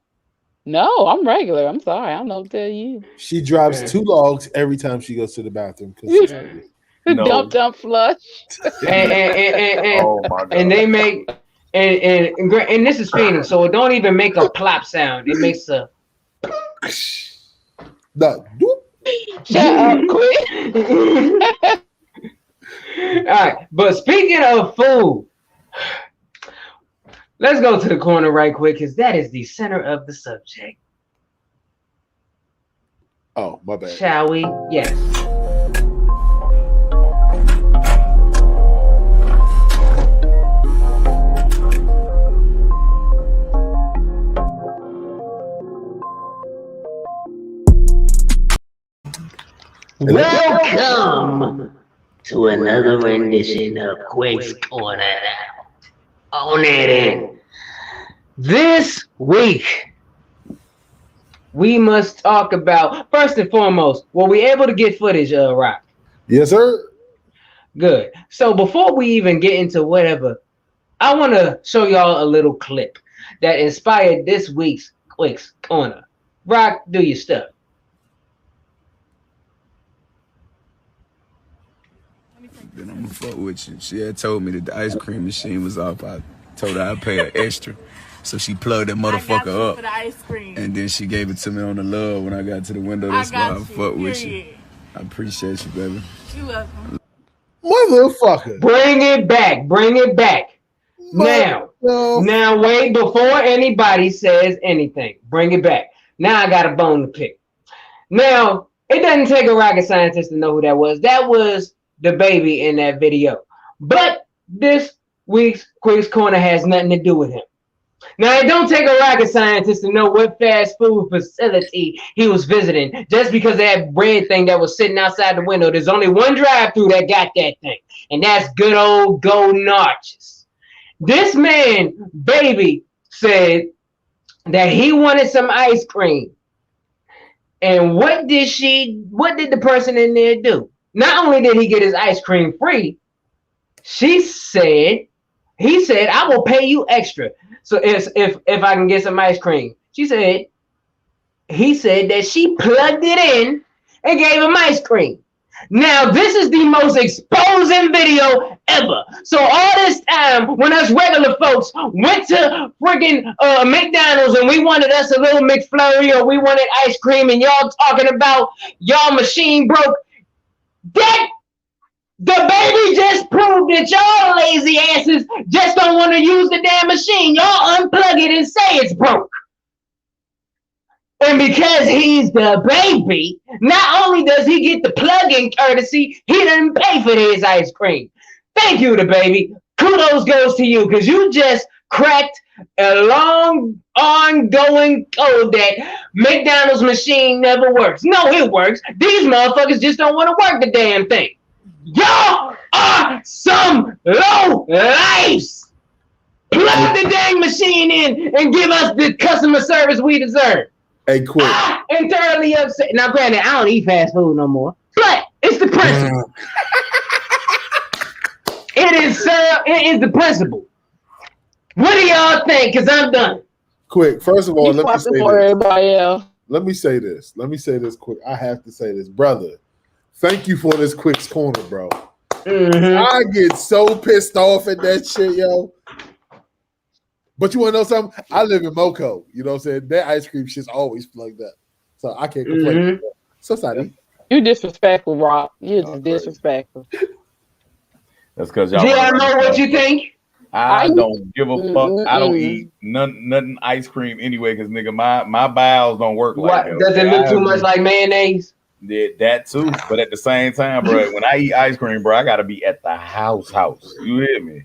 No, I'm regular. I'm sorry. I don't know what to tell you. She drops 2 logs every time she goes to the bathroom consistently. No. Dump, flush. Oh my And God. they make and this is Phoenix, so it don't even make a plop sound. It makes a No, Shut up, quit. all right. But speaking of food, let's go to the corner right quick because that is the center of the subject. oh my bad. Shall we? Yes. Welcome to another rendition of Quick's Corner Now. On that end. This week, we must talk about, first and foremost, were we able to get footage, Rock? Yes, sir. Good. So before we even get into whatever, I want to show y'all a little clip that inspired this week's Quick's Corner. Rock, do your stuff. Then I'm gonna fuck with you. She had told me that the ice cream machine was off. I told her I'd pay her extra. So she plugged that motherfucker up. For the ice cream. And then she gave it to me on the love when I got to the window. That's why I fuck with you. I appreciate you, baby. You welcome. Motherfucker. Bring it back. Bring it back. Now, wait, before anybody says anything, bring it back. Now I got a bone to pick. Now, it doesn't take a rocket scientist to know who that was. That was the baby in that video. But this week's Quick's Corner has nothing to do with him. Now, it don't take a rocket scientist to know what fast food facility he was visiting just because of that red thing that was sitting outside the window. There's only one drive-through that got that thing, and that's good old Golden Arches. This man, baby, said that he wanted some ice cream. And what did the person in there do? Not only did he get his ice cream free, he said, I will pay you extra. So if I can get some ice cream. He said that she plugged it in and gave him ice cream. Now, this is the most exposing video ever. So all this time, when us regular folks went to friggin' McDonald's and we wanted us a little McFlurry or we wanted ice cream, and y'all talking about y'all machine broke, that the baby just proved that y'all lazy asses just don't want to use the damn machine. Y'all unplug it and say it's broke. And because he's the baby, not only does he get the plug-in courtesy, he didn't pay for his ice cream. Thank you, the baby. Kudos goes to you because you just cracked a long, ongoing code that McDonald's machine never works. No, it works. These motherfuckers just don't want to work the damn thing. Y'all are some low lives. Plug the dang machine in and give us the customer service we deserve. Hey, quick. And thoroughly upset. Now, granted, I don't eat fast food no more, but it's the principle. It is the principle. What do y'all think? Because I'm done. Quick. First of all, let me say this. Everybody else. Let me say this. Let me say this quick. I have to say this, brother. Thank you for this quick corner, bro. Mm-hmm. I get so pissed off at that shit, yo. But you want to know something? I live in Moco. You know what I'm saying? That ice cream shit's always plugged up. So I can't complain. Mm-hmm. So sorry. You disrespectful, Rob. You're just disrespectful. That's because y'all. Yeah, I know what you think. I don't give a fuck. I don't eat nothing ice cream anyway, because nigga, my bowels don't work like that. Does it look too much like mayonnaise? That too, but at the same time, bro, when I eat ice cream, bro, I gotta be at the house. You hear me?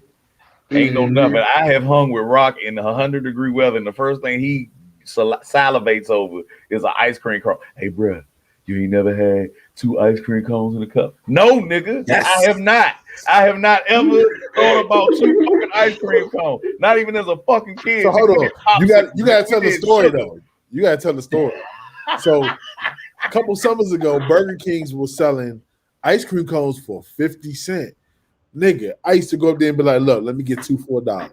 Ain't no nothing. I have hung with Rock in 100-degree weather, and the first thing he salivates over is an ice cream cone. Hey, bro, you ain't never had 2 ice cream cones in a cup? No, nigga, yes. I have not. I have not ever thought about 2 fucking ice cream cones. Not even as a fucking kid. So hold on, you got to tell the story though. You got to tell the story. So a couple summers ago, Burger King's was selling ice cream cones for 50 cents. Nigga, I used to go up there and be like, look, let me get 2 for $1.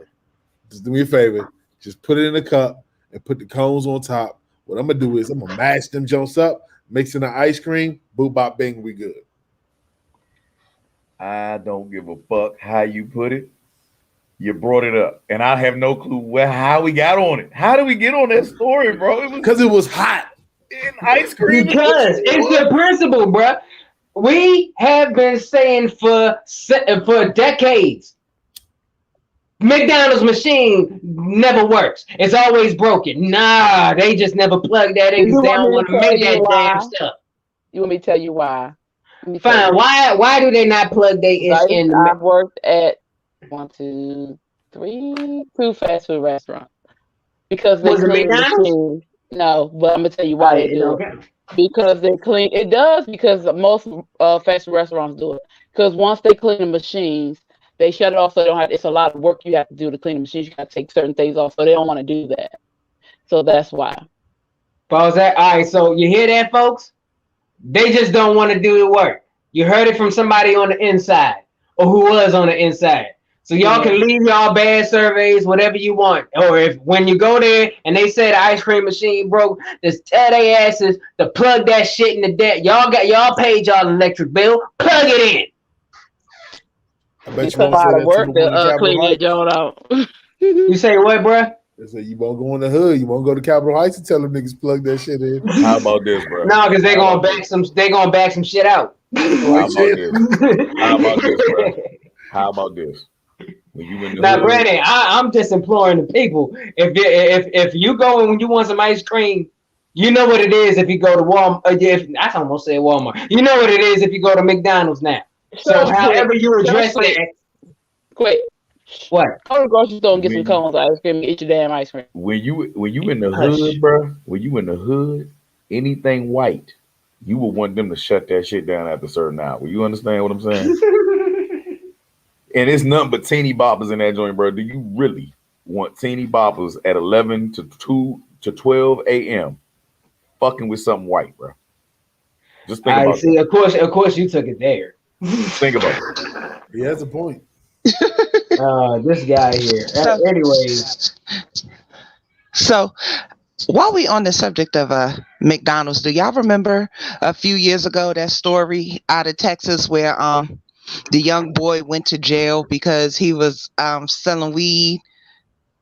Just do me a favor. Just put it in a cup and put the cones on top. What I'm going to do is I'm going to mash them jumps up, mix in the ice cream, boop, bop, bing, we good. I don't give a fuck how you put it. You brought it up, and I have no clue how we got on it. How did we get on that story, bro? Because it was hot. In ice cream. Because it's the principle, bro. We have been saying for decades, McDonald's machine never works. It's always broken. Nah, they just never plug that in because they don't want to make that damn stuff. You want me to tell you why? Fine. Why do they not plug their ish in? I've worked at 2 fast food restaurants because they clean the machine. No, but I'm gonna tell you why they do it. Because they clean it does because most fast food restaurants do it. Because once they clean the machines, they shut it off so they don't have. It's a lot of work you have to do to clean the machines. You got to take certain things off, so they don't want to do that. So that's why. Pause that. All right, so you hear that, folks? They just don't want to do the work. You heard it from somebody on the inside or who was on the inside. So y'all can leave y'all bad surveys, whatever you want. Or if when you go there and they say the ice cream machine broke, just tell their asses to plug that shit in the debt. Y'all paid y'all electric bill. Plug it in. I bet you won't say that work to clean that joint out. You say what, bro? They say you won't go in the hood. You won't go to Capitol Heights and tell them niggas plug that shit in. How about this, bro? No, because they're gonna back some. They gonna back some shit out. How about this, bro? How about this? Now, Brandon, I'm just imploring the people. If you go and when you want some ice cream, you know what it is. If you go to Walmart, I almost said Walmart. You know what it is if you go to McDonald's now. So however you address that. Quick. What? Go to the grocery store and get some cones of ice cream and eat your damn ice cream. When you in the hood, bro, when you in the hood, anything white, you would want them to shut that shit down after a certain hour. You understand what I'm saying? And it's nothing but teeny boppers in that joint, bro. Do you really want teeny boppers at 11 to 2 to 12 a.m. fucking with something white, bro? Just think about it. Of course, you took it there. Think about it. He has a point. This guy here. Anyways. So while we on the subject of McDonald's, do y'all remember a few years ago that story out of Texas where The young boy went to jail because he was selling weed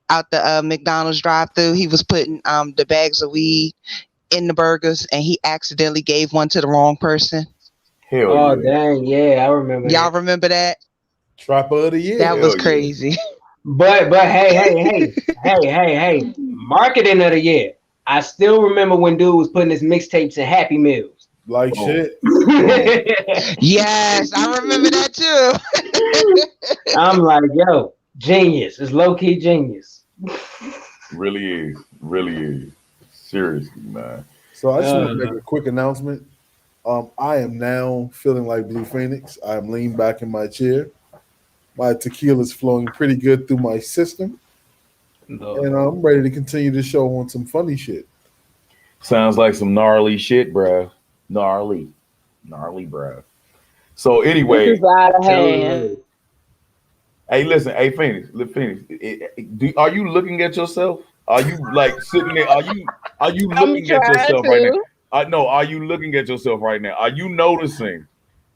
out the McDonald's drive-thru. He was putting the bags of weed in the burgers, and he accidentally gave one to the wrong person. Hell Oh yeah. dang, yeah, I remember Y'all that. remember that? Trapper of the year. That was Hell yeah. crazy. But hey, marketing of the year. I still remember when dude was putting his mixtapes in Happy Meals. Like Oh. shit. Yes, I remember that too. I'm like, yo, genius. It's low key genius. Really is. Really is. Seriously, man. So I just want to make a quick announcement. I am now feeling like Blue Phoenix. I am leaned back in my chair. My tequila is flowing pretty good through my system, and I'm ready to continue the show on some funny shit. Sounds like some gnarly shit, bruh. Gnarly, bruh. So anyway, This is out of hand. hey, listen, hey, Phoenix, are you looking at yourself? Are you like sitting there? Are you looking at yourself right now? No, are you looking at yourself right now? Are you noticing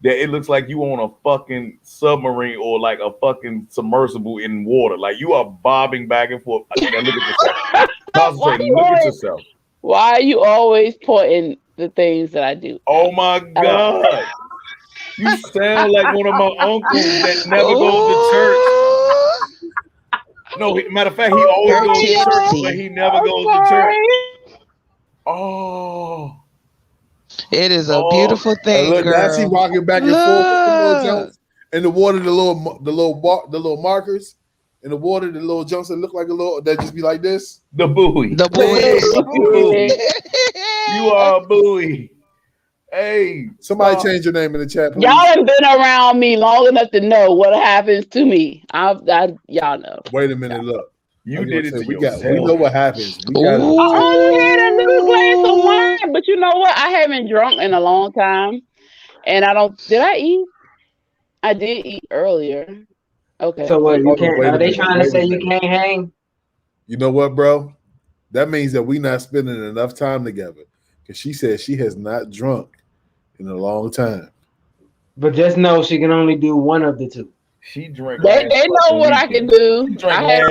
that it looks like you on a fucking submarine or like a fucking submersible in water? Like you are bobbing back and forth. Now look at yourself. Concentrate. Look at yourself. Why are you always pointing the things that I do? Oh my God. You sound like one of my uncles that never goes to church. No, matter of fact, he always goes to church, but he never goes to church. Oh. It is a beautiful thing, look, girl. now she rocking back and forth with the little jumps in the water, the little markers in the water, the little jumps that look like a little that just be like this. The buoy. The buoy. You are a buoy. Hey, somebody change your name in the chat, please. Y'all have been around me long enough to know what happens to me. Y'all know. Wait a minute, look. You did it to we yourself. We know what happens. We I only had a little glass of wine, but you know what? I haven't drunk in a long time, and I don't. Did I eat? I did eat earlier. Okay. So what? You can't? Are they trying to say you can't hang? You know what, bro? That means that we not spending enough time together. Because she said she has not drunk in a long time. But just know she can only do one of the two. She drank. They know what I can do. I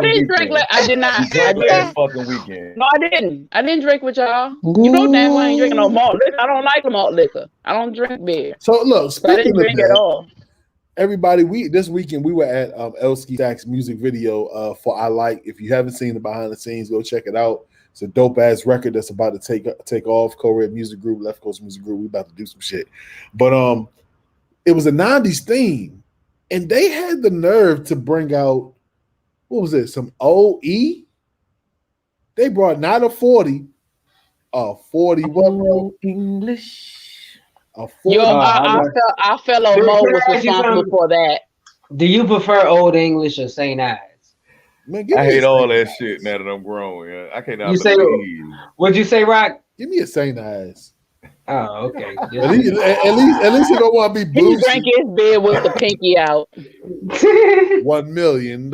didn't drink. I did not. I did last fucking weekend. No, I didn't. I didn't drink with y'all. You know damn well I ain't drinking no malt liquor. I don't like the malt liquor. I don't drink beer. So look, I didn't drink at all. Everybody, this weekend we were at Elski Stack's music video for I Like. If you haven't seen the behind the scenes, go check it out. It's a dope ass record that's about to take off. Co-Red Music Group, Left Coast Music Group. We about to do some shit. But it was a 90s theme, and they had the nerve to bring out, what was it? Some OE. They brought not a 40, a 41 English. A 40. Our fellow Mo was responsible for that. Do you prefer Old English or St. Ives? Man, I hate all that shit now that I'm grown. Yeah. I can't. You say, what'd you say, Rock? Give me a St. Ives. Oh, okay. At least you don't want to be blue. He drank his beer with the pinky out. $1 million.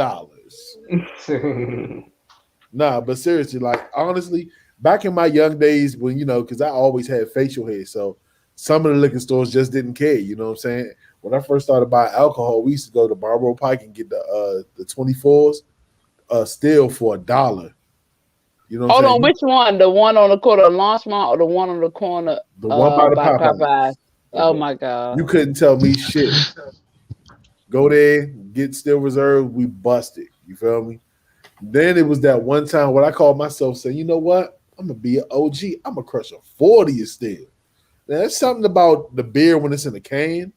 Nah, but seriously, like honestly, back in my young days when because I always had facial hair, so some of the liquor stores just didn't care. You know what I'm saying? When I first started buying alcohol, we used to go to Marlboro Pike and get the 24s. Still for $1. You know. Hold on, which one? The one on the corner of Longmont or the one on the corner? The one by the Popeyes. Oh my God! You couldn't tell me shit. Go there, get Still Reserve. We busted. You feel me? Then it was that one time when I called myself saying, you know what? I'm gonna be an OG. I'm gonna crush a 40 still. Now, there's something about the beer when it's in a can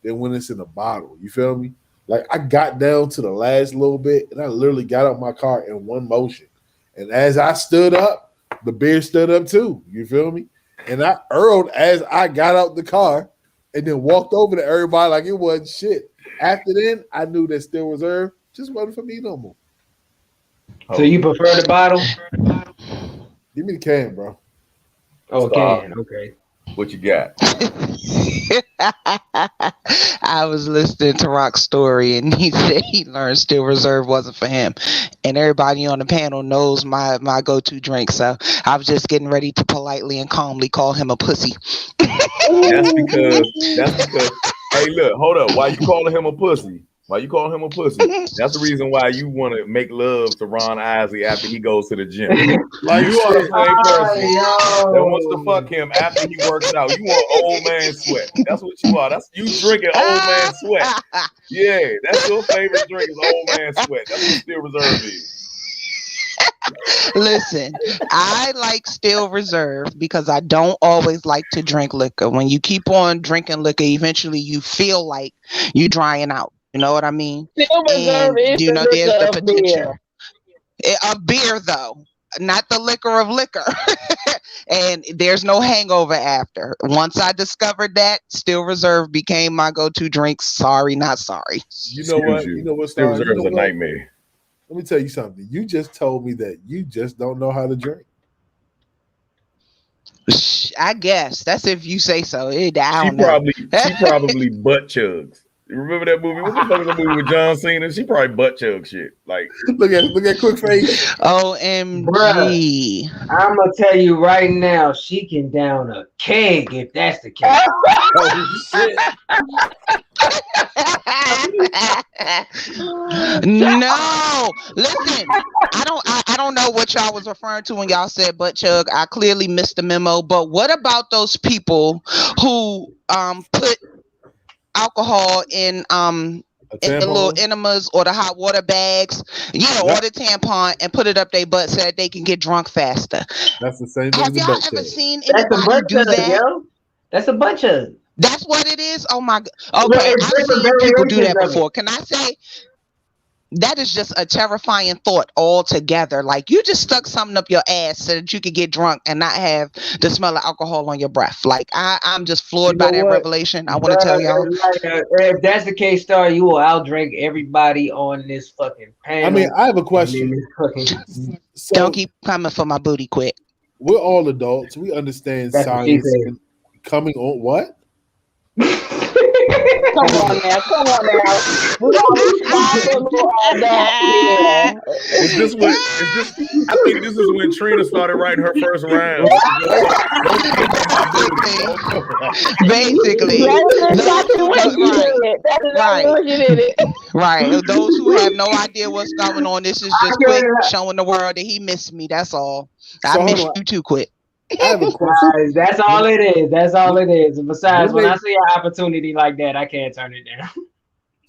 than when it's in a bottle. You feel me? Like I got down to the last little bit and I literally got out my car in one motion. And as I stood up, the beer stood up too. You feel me? And I earled as I got out the car and then walked over to everybody like it wasn't shit. After then, I knew that Still Reserve just wasn't for me no more. So you prefer the bottle? Give me the can, bro. Oh, can. Okay. What you got? I was listening to Rock's story, and he said he learned Still Reserve wasn't for him. And everybody on the panel knows my go-to drink, so I was just getting ready to politely and calmly call him a pussy. That's because. Hey, Hey, look, hold up. Why you calling him a pussy? That's the reason why you want to make love to Ron Isley after he goes to the gym. Like you are the shit. same person that wants to Yo. fuck him after he works out. You want old man sweat. That's what you are. That's you drinking old man sweat. Yeah, that's your favorite drink is old man sweat. That's what Still Reserve is. Listen, I like Still Reserve because I don't always like to drink liquor. When you keep on drinking liquor, eventually you feel like you drying out. You know what I mean? Still Reserve And is you the know, there's liquor the of potential. beer. Of beer, though, not the liquor of liquor. And there's no hangover after. Once I discovered that, Still Reserve became my go-to drink. Sorry, not sorry. You know what? You know what, Still Star? You Reserve know is a what? nightmare. Let me tell you something. You just told me that you just don't know how to drink. I guess that's if you say so. I She don't know. probably butt chugs. You remember that movie? What the fuck is that movie with John Cena? She probably butt chug shit. Like Look at quick face. OMG. I'm gonna tell you right now, she can down a keg if that's the case. Oh shit. No, listen. I don't know what y'all was referring to when y'all said butt chug. I clearly missed the memo. But what about those people who put alcohol in the little enemas or the hot water bags, or the tampon, and put it up their butt so that they can get drunk faster? That's the same thing. Have as a y'all butt ever chug. seen That's a anybody bunch do of that? yo. That's a bunch of. That's what it is. Oh my god. Well, Okay, it's I've different seen people do that variations of it. before. Can I say that is just a terrifying thought altogether? Like, you just stuck something up your ass so that you could get drunk and not have the smell of alcohol on your breath. Like, I'm just floored by that revelation. I want to tell y'all. If that's the case, Star, you will outdrink everybody on this fucking panel. I mean, I have a question. So, don't keep coming for my booty quick. We're all adults. We understand That's science and coming on what? Come on now. We is this what is this? I think this is when Trina started writing her first rhyme. Basically. Right. Those who have no idea what's going on, this is just quick showing the world that he missed me. That's all. I missed you too, quick. I have a question. That's all it is. That's all it is. And besides, when I see an opportunity like that, I can't turn it down.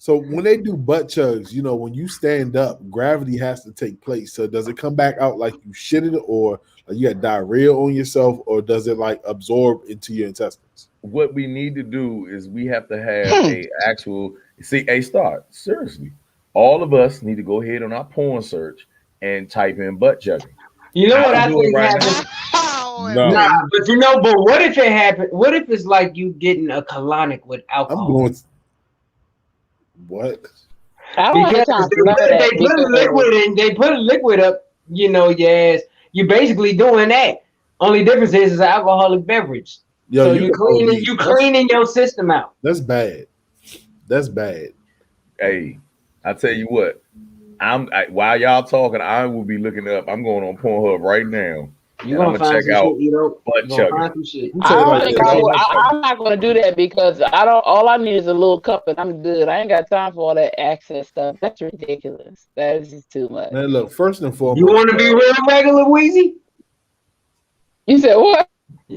So when they do butt chugs, when you stand up, gravity has to take place. So does it come back out like you shitted, or like you got diarrhea on yourself, or does it like absorb into your intestines? What we need to do is we have to have a actual start. Seriously, all of us need to go ahead on our porn search and type in butt chugging. You know what I think happens? Nah, but what if it happened? What if it's like you getting a colonic with alcohol? I'm going. What? Because they put a liquid up, your ass. You're basically doing that. Only difference is it's an alcoholic beverage. Yo, so you cleaning your system out. That's bad. That's bad. Hey, I tell you what. While y'all talking, I will be looking up. I'm going on Pornhub right now. You're gonna check out butt chugging. I'm not gonna do that because all I need is a little cup and I'm good. I ain't got time for all that access stuff. That's ridiculous. That is just too much. Man, look, first and foremost, you want to be real regular, Weezy? You said what?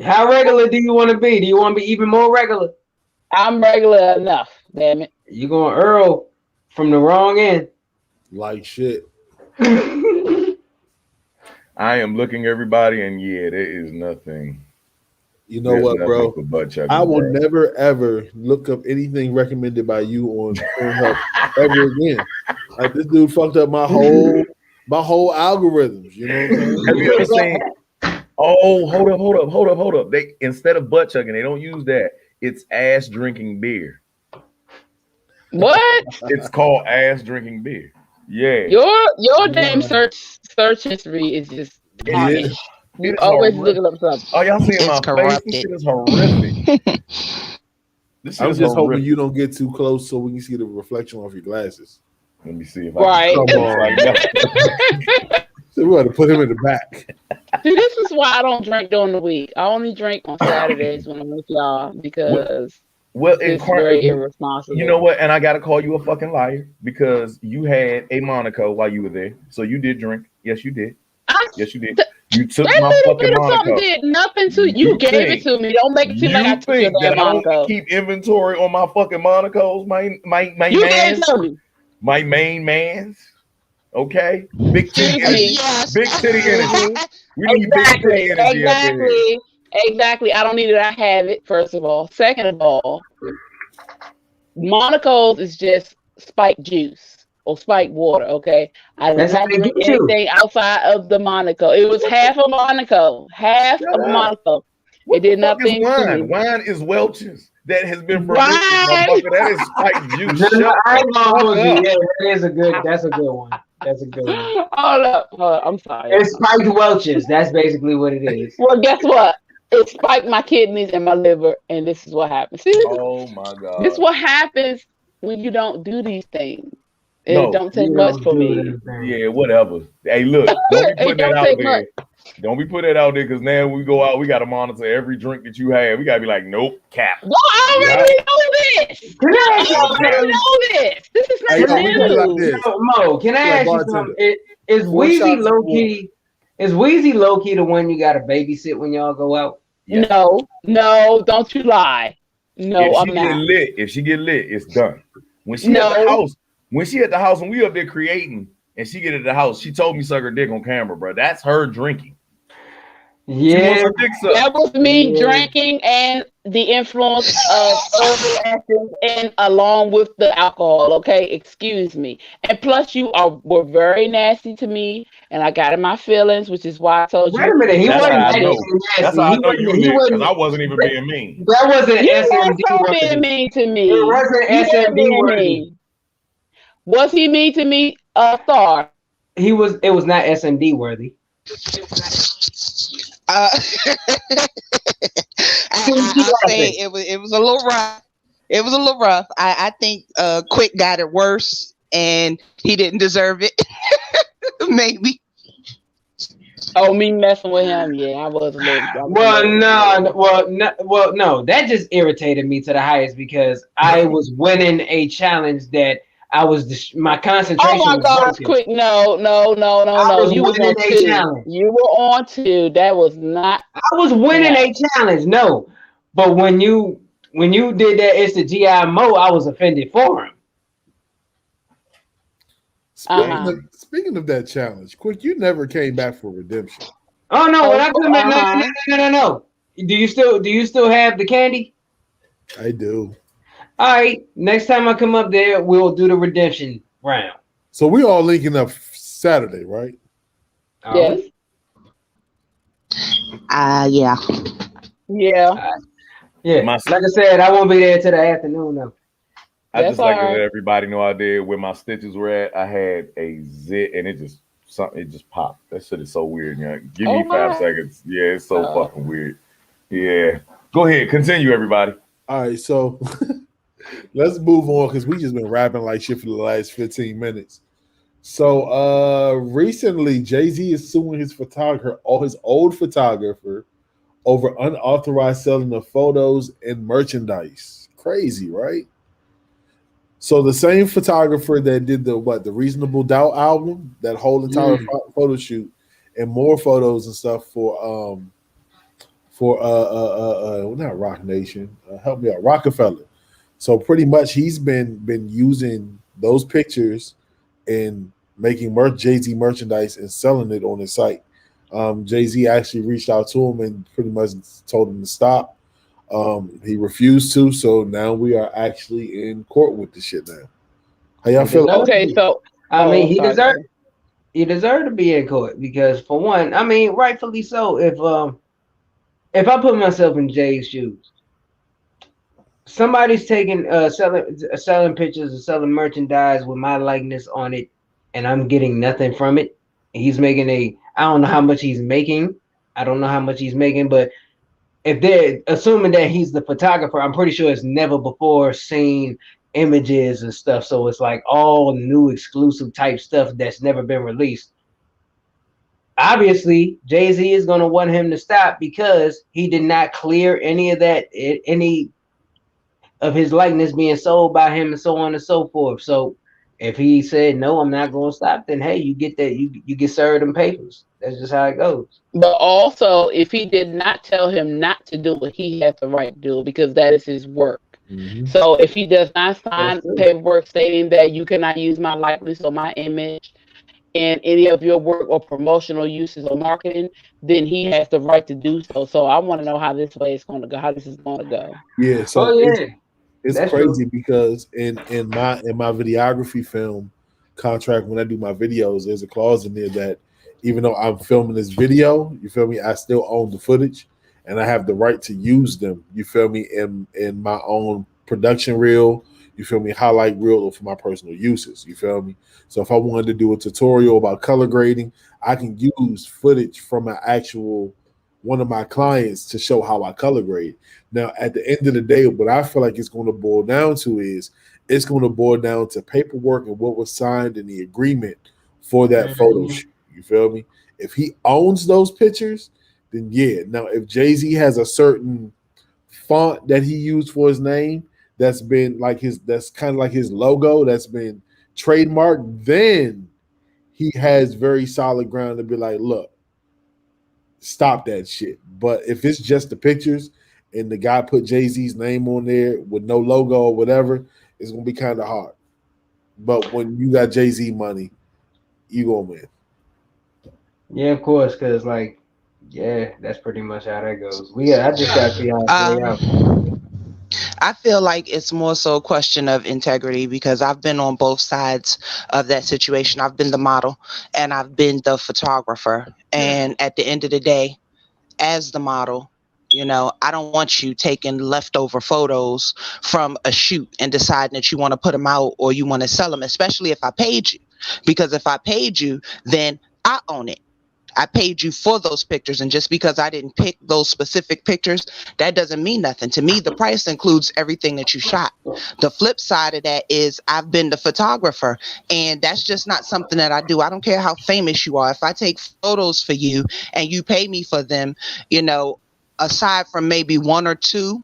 How regular do you want to be? Do you want to be even more regular? I'm regular enough. Damn it. You're going Earl from the wrong end. Like shit. I am looking everybody, and there is nothing. You know what, bro? I will never ever look up anything recommended by you on Pornhub ever again. Like, this dude fucked up my whole algorithms. You know what I'm saying? Have you ever seen? Oh, hold up. They instead of butt chugging, they don't use that. It's ass drinking beer. What? It's called ass drinking beer. Yeah. Your damn search history is just tarnished. You always looking up something. Oh, y'all seeing my corrupted. face? This shit is horrific. I'm just hoping you don't get too close so we can see the reflection off your glasses. Let me see if I can come on. So we got to put him in the back. See, this is why I don't drink during the week. I only drink on Saturdays when I'm with y'all because Well, It's very irresponsible. you know what? And I gotta call you a fucking liar because you had a Monaco while you were there. So you did drink. Yes, you did. I, Yes, you did. th- You took that my little fucking bit of something Monaco. did nothing to you. You You gave it think to me. Don't make it seem like I you took your think damn that I don't Monaco. keep inventory on my fucking Monacos, my You gave it man's, to me. my main man's? Okay, big titty Excuse energy, me. Yes. big titty Excuse energy. me. We need big titty Exactly. energy up in here. Exactly. I don't need it. I have it. First of all. Second of all, Monaco's is just spiked juice or spiked water. Okay. I did That's how not they drink get you. anything outside of the Monaco. It was half a Monaco. Half Shut of a up. Monaco. What It the did fuck is nothing to wine? me. Wine is Welch's that has been fermented, Why? motherfucker. That is spiked juice. No, Shut I the ain't gonna fuck hold you. up. Yeah, that's a good one. That's a good one. Hold up. I'm sorry. It's spiked Welch's. That's basically what it is. Well, guess what? It spiked my kidneys and my liver, and this is what happens. See, Oh my this is god. what happens when you don't do these things. And it No. don't take You much don't for do me. anything. Yeah, whatever. Hey, look, don't be It putting that don't out take there. much. Don't be putting that out there because now when we go out, we got to monitor every drink that you have. We got to be like, nope, cap. Well, I Yeah. already know this. Can I ask I y'all Okay. already something? know this. This is Hey, not yo, we do it like new. this. Mo, can I Like ask you bartender. something? Is 4 Wheezy shots of low water. key? Is Wheezy low key the one you got to babysit when y'all go out? Yes. No, don't you lie. No, If I'm she get not. lit, it's done. When she at the No. house, when we up there creating, and she get at the house, she told me suck her dick on camera, bro. That's her drinking. She wants Yeah, her dick sucked. That was me Yeah. drinking and the influence of herbal actions and along with the alcohol. Okay, excuse me. And plus, were very nasty to me, and I got in my feelings, which is why I told wait you. a minute. He That's wasn't how I that know. That's nasty. how I He know you wasn't. He lit because I wasn't. wasn't even being mean. That wasn't You were SMD so being worthy. mean to me. It wasn't You were SMD being worthy. mean. Was he mean to me, Thar? He was. It was not SMD worthy. Uh, I'll say it was a little rough. It was a little rough. I think Quick got it worse, and he didn't deserve it. Maybe. Oh, me messing with him? Yeah, I was a little. No. That just irritated me to the highest because I was winning a challenge that I was. My concentration. Oh my was gosh, broken. Quick! No. I was You was winning on a two. challenge. You were on two. That was not. I was winning a challenge. No, but when you did that, it's the GI Mo. I was offended for him. Speaking of that challenge, Quick, you never came back for redemption. Oh no! When I come in, no. Do you still have the candy? I do. All right. Next time I come up there, we'll do the redemption round. So we all linking up Saturday, right? Yes. Yeah. Yeah. Yeah. Like I said, I won't be there till the afternoon though. I That's just like to all let right. everybody know out there where my stitches were at. I had a zit and it just popped. That shit is so weird. You know? Give me 5 seconds. Yeah, it's so fucking weird. Yeah. Go ahead, continue, everybody. All right, so let's move on because we just been rapping like shit for the last 15 minutes. So recently Jay-Z is suing his photographer or his old photographer over unauthorized selling of photos and merchandise. Crazy, right? So the same photographer that did the Reasonable Doubt album, that whole entire photo shoot, and more photos and stuff for not Rock Nation, help me out, Rockefeller. So pretty much he's been using those pictures and making Jay-Z merchandise and selling it on his site. Jay-Z actually reached out to him and pretty much told him to stop. He refused to, so now we are actually in court with this shit now. How y'all feel? Okay, so I mean, he deserved to be in court because, for one, I mean, rightfully so. If I put myself in Jay's shoes, somebody's taking selling pictures or selling merchandise with my likeness on it, and I'm getting nothing from it. He's making I don't know how much he's making. But if they're assuming that he's the photographer, I'm pretty sure it's never before seen images and stuff. So it's like all new exclusive type stuff that's never been released. Obviously, Jay-Z is going to want him to stop because he did not clear any of that. of his likeness being sold by him and so on and so forth. So if he said no, I'm not going to stop, then hey, you get that, you get served them papers. That's just how it goes. But also, if he did not tell him not to do it, he has the right to do it because that is his work. Mm-hmm. So if he does not That's sign true. paperwork stating that you cannot use my likeness or my image in any of your work or promotional uses or marketing, then he has the right to do so. So I want to know how this way is going to go, how this is going to go. Yeah, Oh so yeah, it's that's true. crazy because in my videography film contract, when I do my videos, there's a clause in there that even though I'm filming this video, you feel me, I still own the footage and I have the right to use them. You feel me, in my own production reel. You feel me, highlight reel, or for my personal uses. You feel me. So if I wanted to do a tutorial about color grading, I can use footage from an actual one of my clients to show how I color grade. Now, at the end of the day, what I feel like it's going to boil down to is it's going to boil down to paperwork and what was signed in the agreement for that photo Mhm. shoot. You feel me? If he owns those pictures, then yeah. Now, if Jay-Z has a certain font that he used for his name that's been like that's kind of like his logo that's been trademarked, then he has very solid ground to be like, look, stop that shit. But if it's just the pictures and the guy put Jay Z's name on there with no logo or whatever, it's gonna be kind of hard. But when you got Jay Z money, you gonna win. Yeah, of course, because like, yeah, that's pretty much how that goes. I just gotta see how it play out. Um, I feel like it's more so a question of integrity because I've been on both sides of that situation. I've been the model and I've been the photographer. And at the end of the day, as the model, I don't want you taking leftover photos from a shoot and deciding that you want to put them out or you want to sell them, especially if I paid you. Because if I paid you, then I own it. I paid you for those pictures. And just because I didn't pick those specific pictures, that doesn't mean nothing. To me, the price includes everything that you shot. The flip side of that is I've been the photographer, and that's just not something that I do. I don't care how famous you are. If I take photos for you and you pay me for them, you know, aside from maybe one or two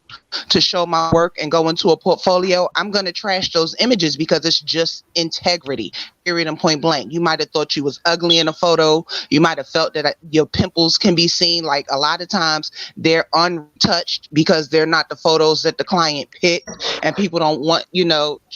to show my work and go into a portfolio, I'm going to trash those images because it's just integrity, period and point blank. You might have thought you was ugly in a photo. You might have felt that your pimples can be seen. Like a lot of times they're untouched because they're not the photos that the client picked and people don't want,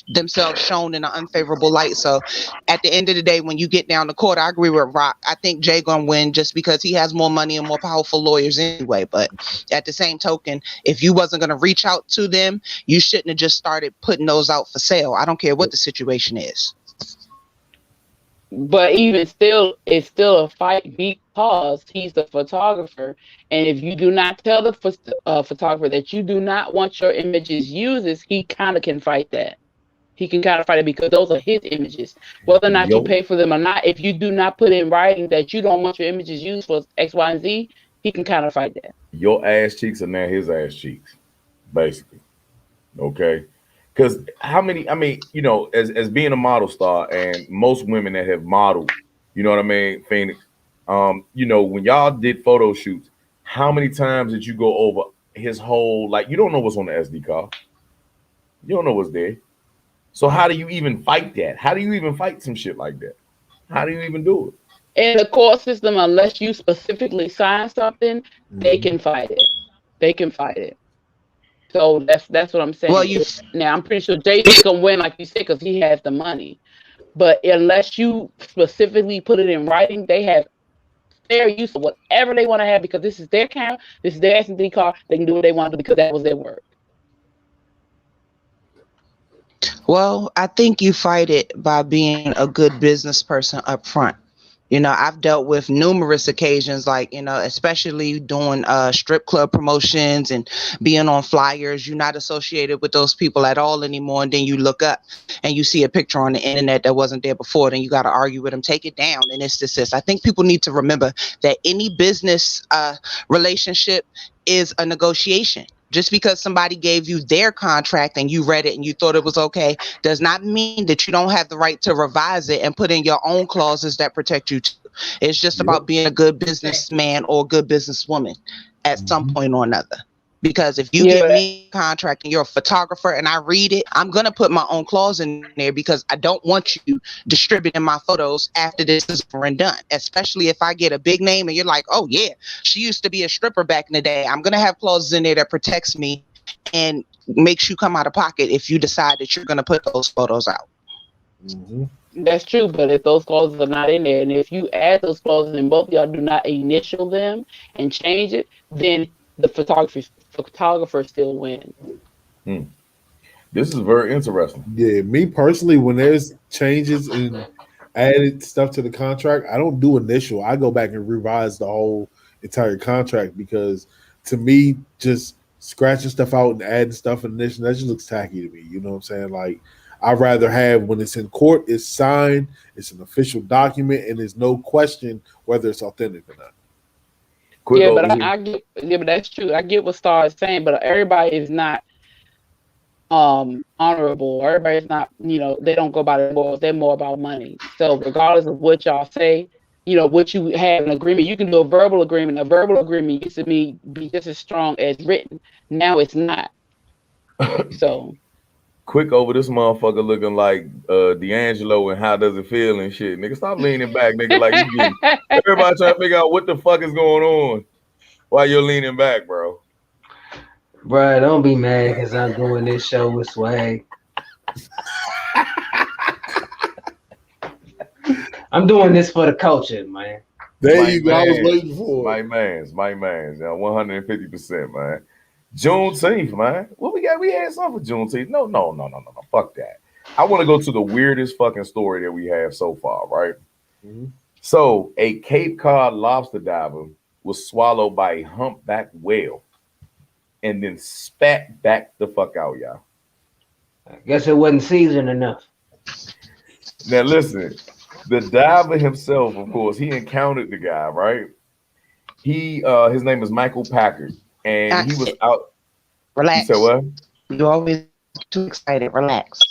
themselves shown in an unfavorable light. So at the end of the day, when you get down to court, I agree with Rock. I think Jay gonna win just because he has more money and more powerful lawyers anyway. But at the same token, if you wasn't gonna reach out to them, you shouldn't have just started putting those out for sale. I don't care what the situation is. But even still, it's still a fight because he's the photographer. And if you do not tell the photographer that you do not want your images used, he kind of can fight that. He can kind of fight it because those are his images. Whether or not you Yo, pay for them or not, if you do not put in writing that you don't want your images used for X, Y, and Z, he can kind of fight that. your ass cheeks are now his ass cheeks, basically. Okay. Because how many, I mean, as being a model star and most women that have modeled, you know what I mean, Phoenix, when y'all did photo shoots, how many times did you go over his whole, like, you don't know what's on the SD card. You don't know what's there. So how do you even fight that? How do you even fight some shit like that? How do you even do it? In the court system, unless you specifically sign something, they Mhm. can fight it. They can fight it. So that's what I'm Well, saying. you Now I'm pretty sure Jay-Z can win, like you said, because he has the money. But unless you specifically put it in writing, they have fair use of whatever they want to have because this is their camera, this is their SD card. They can do what they want to do because that was their work. Well, I think you fight it by being a good business person up front. I've dealt with numerous occasions, like, especially doing strip club promotions and being on flyers. You're not associated with those people at all anymore. And then you look up and you see a picture on the internet that wasn't there before. Then you got to argue with them, take it down. And it's this. I think people need to remember that any business relationship is a negotiation. Just because somebody gave you their contract and you read it and you thought it was okay does not mean that you don't have the right to revise it and put in your own clauses that protect you too. It's just Yep. about being a good businessman or a good businesswoman at some Mhm. point or another. Because if you give me a contract and you're a photographer and I read it, I'm going to put my own clause in there because I don't want you distributing my photos after this is over and done. Especially if I get a big name and you're like, oh yeah, she used to be a stripper back in the day. I'm going to have clauses in there that protects me and makes you come out of pocket if you decide that you're going to put those photos out. Mm-hmm. That's true, but if those clauses are not in there, and if you add those clauses and both of y'all do not initial them and change it, then the photographer still wins. This is very interesting. Yeah, me personally, when there's changes and added stuff to the contract, I don't do initial. I go back and revise the whole entire contract because to me, just scratching stuff out and adding stuff in initial, that just looks tacky to me. You know what I'm saying? Like, I'd rather have when it's in court, it's signed, it's an official document, and there's no question whether it's authentic or not. But that's true. I get what Star is saying, but everybody is not honorable. Everybody's not, they don't go by the morals. They're more about money. So regardless of what y'all say, what you have an agreement, you can do a verbal agreement. A verbal agreement used to be just as strong as written. Now it's not. So quick over this motherfucker looking like D'Angelo and How Does It Feel and shit. Nigga, stop leaning back, nigga. Like everybody trying to figure out what the fuck is going on while you're leaning back, bro. Bro, don't be mad because I'm doing this show with swag. I'm doing this for the culture, man. There you go. I was waiting for my man's, 150%, man. Juneteenth, man. What we got? We had something for Juneteenth. No. Fuck that. I want to go to the weirdest fucking story that we have so far, right? Mm-hmm. So, a Cape Cod lobster diver was swallowed by a humpback whale and then spat back the fuck out, y'all. I guess it wasn't seasoned enough. Now, listen. The diver himself, of course, he encountered the guy, right? His name is Michael Packard. And he was out. Relax. You said what? You're always too excited. Relax.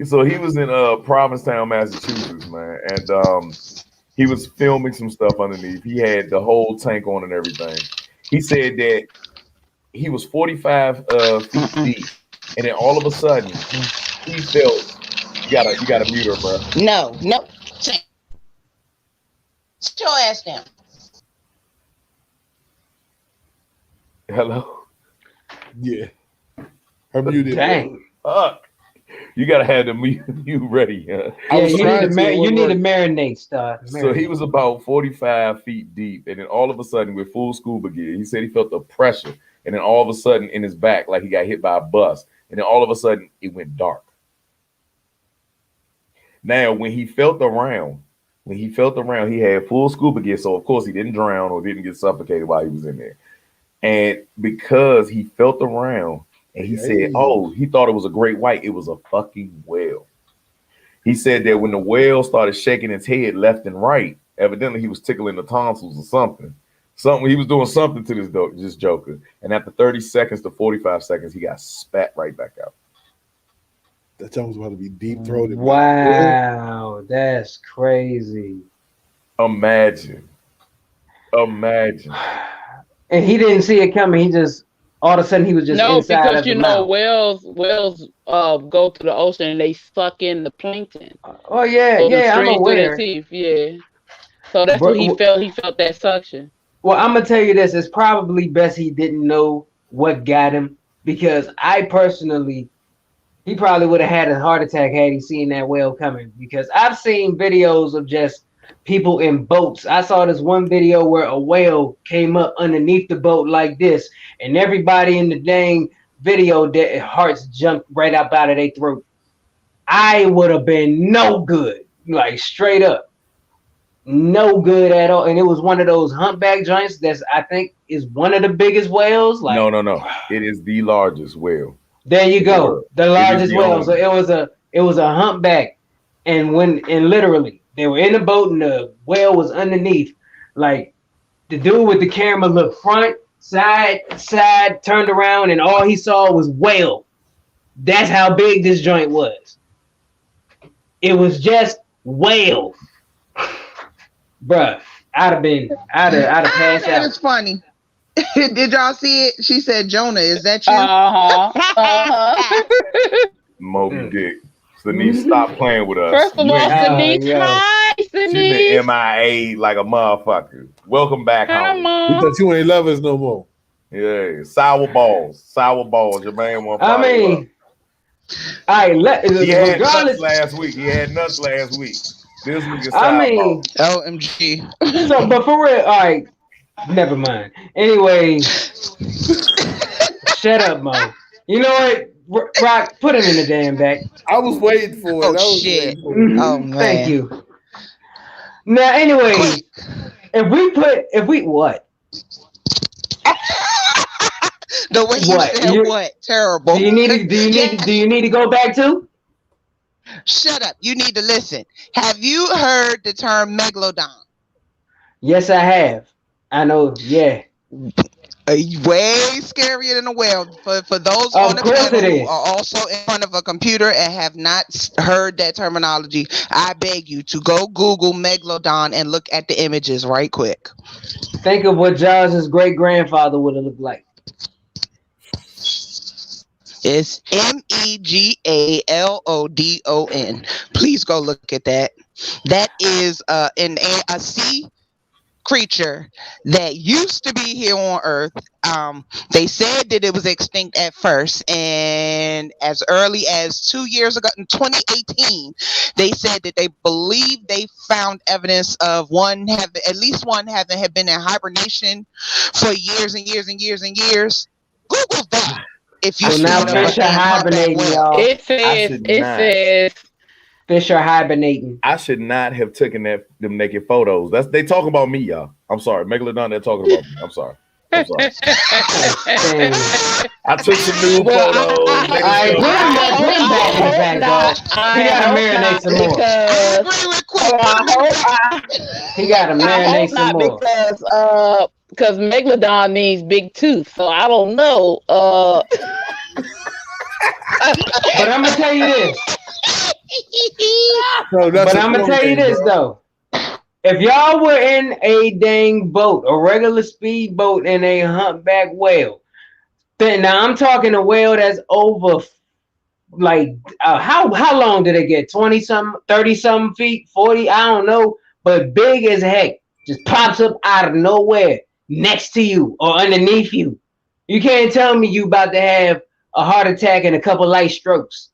So he was in Provincetown, Massachusetts, man, and he was filming some stuff underneath. He had the whole tank on and everything. He said that he was 45 feet deep, and then all of a sudden he felt. You gotta mute her, bro. No. Sit your ass down. Hello? Yeah. Her muted. Dang. Fuck. You gotta have the mute ready. Yeah, you need to marinate, Star. So he was about 45 feet deep, and then all of a sudden, with full scuba gear, he said he felt the pressure, and then all of a sudden in his back, like he got hit by a bus, and then all of a sudden it went dark. Now, when he felt around, he had full scuba gear, so of course he didn't drown or didn't get suffocated while he was in there. And because he felt around and he said, oh, he thought it was a great white, it was a fucking whale. He said that when the whale started shaking its head left and right, evidently he was tickling the tonsils or something. He was doing something to this joker. And after 30 seconds to 45 seconds, he got spat right back out. That joke was about to be deep throated. Wow, that's crazy. Imagine. And he didn't see it coming. He just all of a sudden he was just inside because of the mouth. whales go to the ocean and they suck in the plankton. Oh yeah, so I'm aware. Teeth, yeah. So that's what he felt. He felt that suction. Well, I'm gonna tell you this: it's probably best he didn't know what got him, because I personally. He probably would have had a heart attack had he seen that whale coming, because I've seen videos of just people in boats. I saw this one video where a whale came up underneath the boat like this, and everybody in the dang video, their hearts jumped right up out of their throat. I would have been no good, like straight up. No good at all. And it was one of those humpback joints that's, I think, is one of the biggest whales. Like, No. It is the largest whale. There you go. The largest whale. So it was a humpback. And literally they were in the boat and the whale was underneath. Like, the dude with the camera looked front, side, turned around, and all he saw was whale. That's how big this joint was. It was just whale. Bruh, I'd have passed out. It's funny. Did y'all see it? She said, Jonah, is that you? Moby Dick. Denise, stop playing with us. First of You all, ain't- Denise, yo. hi, She's been Denise. MIA like a motherfucker. Welcome back Hi, home. Mom. Because you ain't love us no more. Yeah, sour balls. Sour balls. Your man won't follow I you up. mean, I He had nuts regardless. last week. This nigga I sour mean, balls. OMG. so but for real, all right, never mind. Anyway, shut up, Mo. You know what? Rock, put him in the damn back. I was waiting for it. Oh, I was shit. waiting for it. Oh, man. Thank you. Now, anyway, Quick. if we what? The way you What? said what? Terrible. Do you need to go back to? Shut up. You need to listen. Have you heard the term megalodon? Yes, I have. I know. Yeah. Way scarier than a whale. For those Of on the course panel it who is. are also in front of a computer and have not heard that terminology, I beg you to go Google megalodon and look at the images right quick. Think of what Jaws' great grandfather would have looked like. It's Megalodon. Please go look at that. That is a sea creature that used to be here on Earth. They said that it was extinct at first, and as early as 2 years ago, in 2018, they said that they believe they found evidence of at least one having had been in hibernation for years and years and years and years. Google that. If you So see now a fish are damn humpback hibernating, whale. y'all. It says Fish are hibernating. I should not have taken them naked photos. They talking about me, y'all. I'm sorry. Megalodon, they're talking about me. I'm sorry. Dang. I took some new Well, photos. All right, put him back in the back, dog. He gotta marinate some more. He gotta marinate some more. Because Megalodon needs big tooth, so I don't know. But I'm gonna tell you this. No, that's But I'm gonna tell you this though. If y'all were in a dang boat, a regular speed boat, and a humpback whale, then now I'm talking a whale that's over like how long did it get? 20 something, 30 something feet, 40? I don't know, but big as heck, just pops up out of nowhere next to you or underneath you. You can't tell me you about to have a heart attack and a couple light strokes.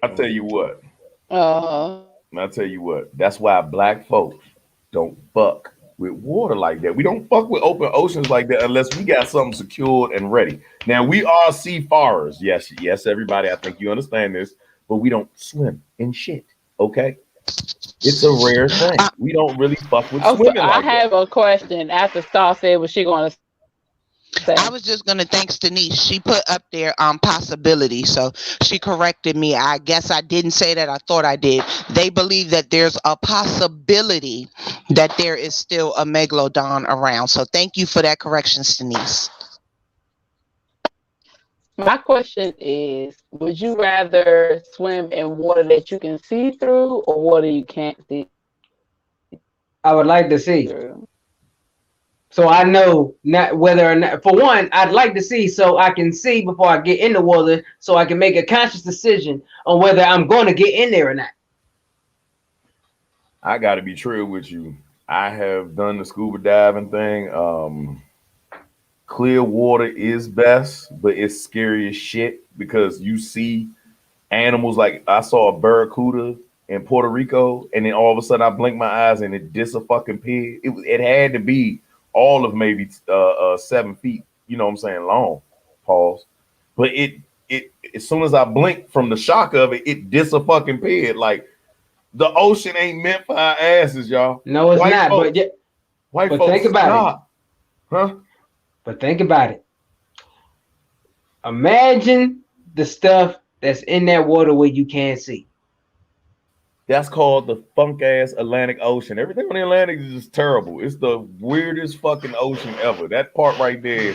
I tell you what. Uh, I tell you what. That's why black folks don't fuck with water like that. We don't fuck with open oceans like that unless we got something secured and ready. Now we are seafarers. Yes, everybody. I think you understand this, but we don't swim in shit. Okay, it's a rare thing. We don't really fuck with swimming I like have that. a question. After Star said what she gonna say. I was just gonna thanks Denise. She put up there possibility, so she corrected me. I guess I didn't say that. I thought I did. They believe that there's a possibility that there is still a megalodon around. So thank you for that correction, Denise. My question is, would you rather swim in water that you can see through or water you can't see I would like to see. through? So I know not whether or not, for one, I'd like to see so I can see before I get in the water so I can make a conscious decision on whether I'm going to get in there or not. I got to be true with you. I have done the scuba diving thing. Clear water is best, but it's scary as shit because you see animals. Like I saw a barracuda in Puerto Rico, and then all of a sudden I blinked my eyes and it dis a fucking pig. It had to be all of maybe 7 feet. You know what I'm saying? Long. Pause. But it as soon as I blinked from the shock of it, it dis a fucking pig. Like the ocean ain't meant for our asses, y'all. No, it's White not. folks, But folks, think about stop. Huh? But think about it. Imagine the stuff that's in that water where you can't see. That's called the funk ass Atlantic Ocean. Everything on the Atlantic is just terrible. It's the weirdest fucking ocean ever. That part right there,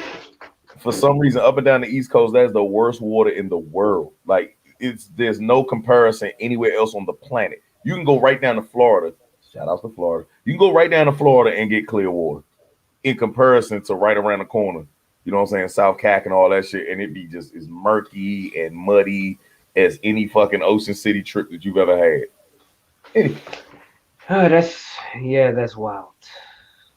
for some reason, up and down the East Coast, that's the worst water in the world. Like there's no comparison anywhere else on the planet. You can go right down to Florida, Shout out to Florida. You can go right down to Florida and get clear water in comparison to right around the corner. You know what I'm saying? South Cac and all that shit. And it be just as murky and muddy as any fucking Ocean City trip that you've ever had. Anyway. Oh, that's wild.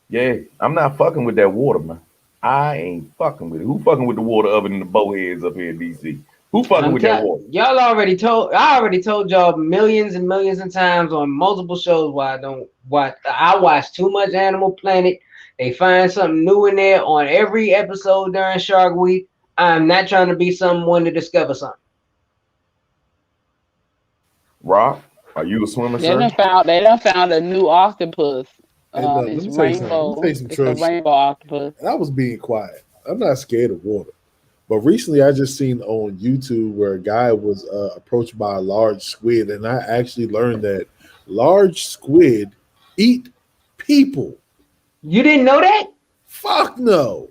Yeah, I'm not fucking with that water, man. I ain't fucking with it. Who fucking with the water other than the bowheads up here in DC? Who fucking with that water? I already told y'all millions and millions of times on multiple shows why I don't watch. I watch too much Animal Planet. They find something new in there on every episode during Shark Week. I'm not trying to be someone to discover something. Rock, are you a swimmer, They sir? done found a new octopus. Hey, look, It's let me tell you something. rainbow. Let me tell you some It's true a shit. rainbow octopus. And I was being quiet. I'm not scared of water. But recently, I just seen on YouTube where a guy was approached by a large squid, and I actually learned that large squid eat people. You didn't know that? Fuck no.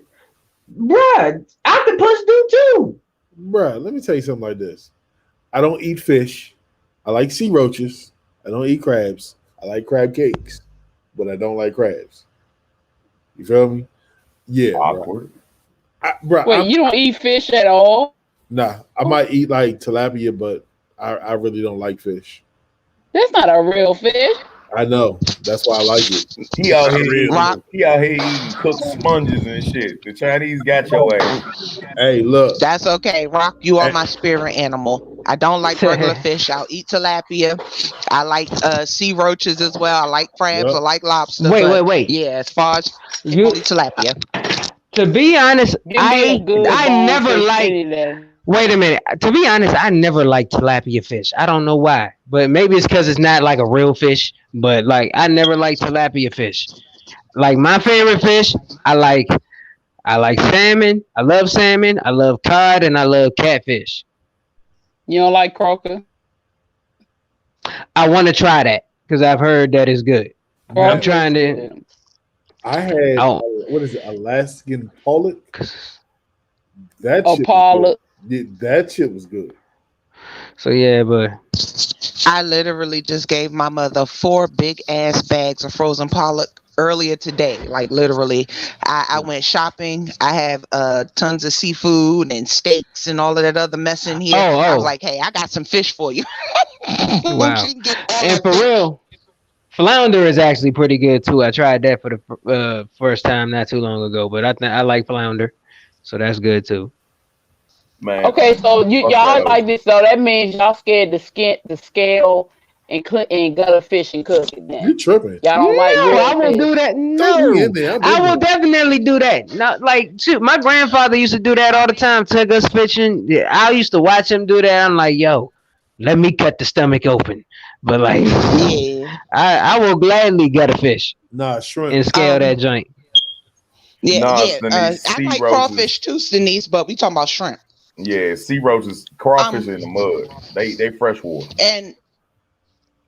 Bruh, octopus do too. Bruh, let me tell you something like this. I don't eat fish. I like sea roaches. I don't eat crabs. I like crab cakes, but I don't like crabs. You feel me? Yeah. Awkward. Wait, you don't eat fish at all? Nah, I might eat like tilapia, but I really don't like fish. That's not a real fish. I know. That's why I like it. He out here Rock. eating cooked sponges and shit. The Chinese got your ass. Hey, look. That's okay. Rock, you are my spirit animal. I don't like regular fish. I'll eat tilapia. I like sea roaches as well. I like crabs. Yep. I like lobster. Wait. Yeah, as far as You- only tilapia. To be honest, Give me a good I never bonefish liked. any day. Wait a minute. To be honest, I never liked tilapia fish. I don't know why, but maybe it's because it's not like a real fish. But like, I never liked tilapia fish. Like my favorite fish, I like salmon. I love salmon. I love cod, and I love catfish. You don't like croaker? I want to try that because I've heard that it's good. I'm Croaker's trying to. good. I had what is it? Alaskan pollock. That shit was pollock. good. That shit was good. So yeah, but I literally just gave my mother 4 big ass bags of frozen pollock earlier today. Like literally, I went shopping. I have tons of seafood and steaks and all of that other mess in here. Oh. I was like, hey, I got some fish for you. Wow. She can get all and of for it. real, flounder is actually pretty good too. I tried that for the first time not too long ago, but I like flounder, so that's good too. Man. Okay, so y'all that. like this, so that means y'all scared the scale and gut a fish and cook it. Then You tripping? y'all don't like No, real I will fish. do that. Throw me No, in there. I'm I in will there. definitely do that. No, like shoot, my grandfather used to do that all the time. Take us fishing. Yeah, I used to watch him do that. I'm like, yo, let me cut the stomach open. But like, Yeah. I will gladly gut a fish Nah, shrimp. and scale that joint. Yeah, Nah, yeah. Denise, I sea like roaches. crawfish too, Denise, but we talking about shrimp. Yeah, sea roaches, crawfish in the mud. They freshwater. And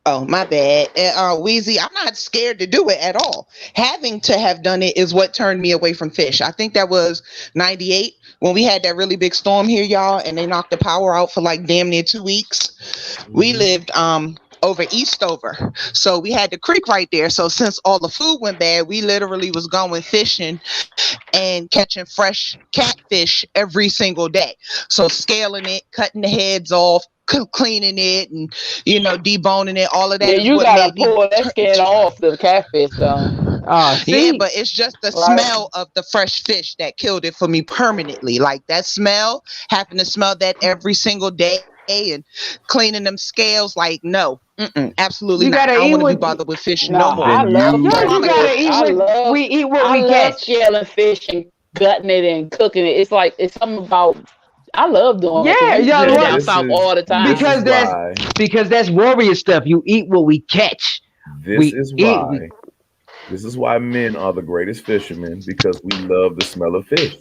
oh, my bad. And Wheezy, I'm not scared to do it at all. Having to have done it is what turned me away from fish. I think that was 98 when we had that really big storm here, y'all, and they knocked the power out for like damn near 2 weeks. We lived over Eastover. So we had the creek right there. So since all the food went bad, we literally was going fishing and catching fresh catfish every single day. So scaling it, cutting the heads off, cleaning it, and deboning it. All of that. Yeah, is you what gotta made me pull that skin off the catfish though. Oh, see, Yeah, but it's just the Like- smell of the fresh fish that killed it for me permanently. Like that smell, having to smell that every single day and cleaning them scales. Like no, absolutely You not. gotta I don't eat want to be what- bothered with fish Nah, no more. I Then love you- you fresh gotta fish. eat I what love we eat. What I we love catch. scaling fish and gutting it and cooking it. It's like it's something about. I love doing it. Yeah, We yo, do it what- down this south is- all the time. Because that's warrior stuff. You eat what we catch. This is why men are the greatest fishermen, because we love the smell of fish.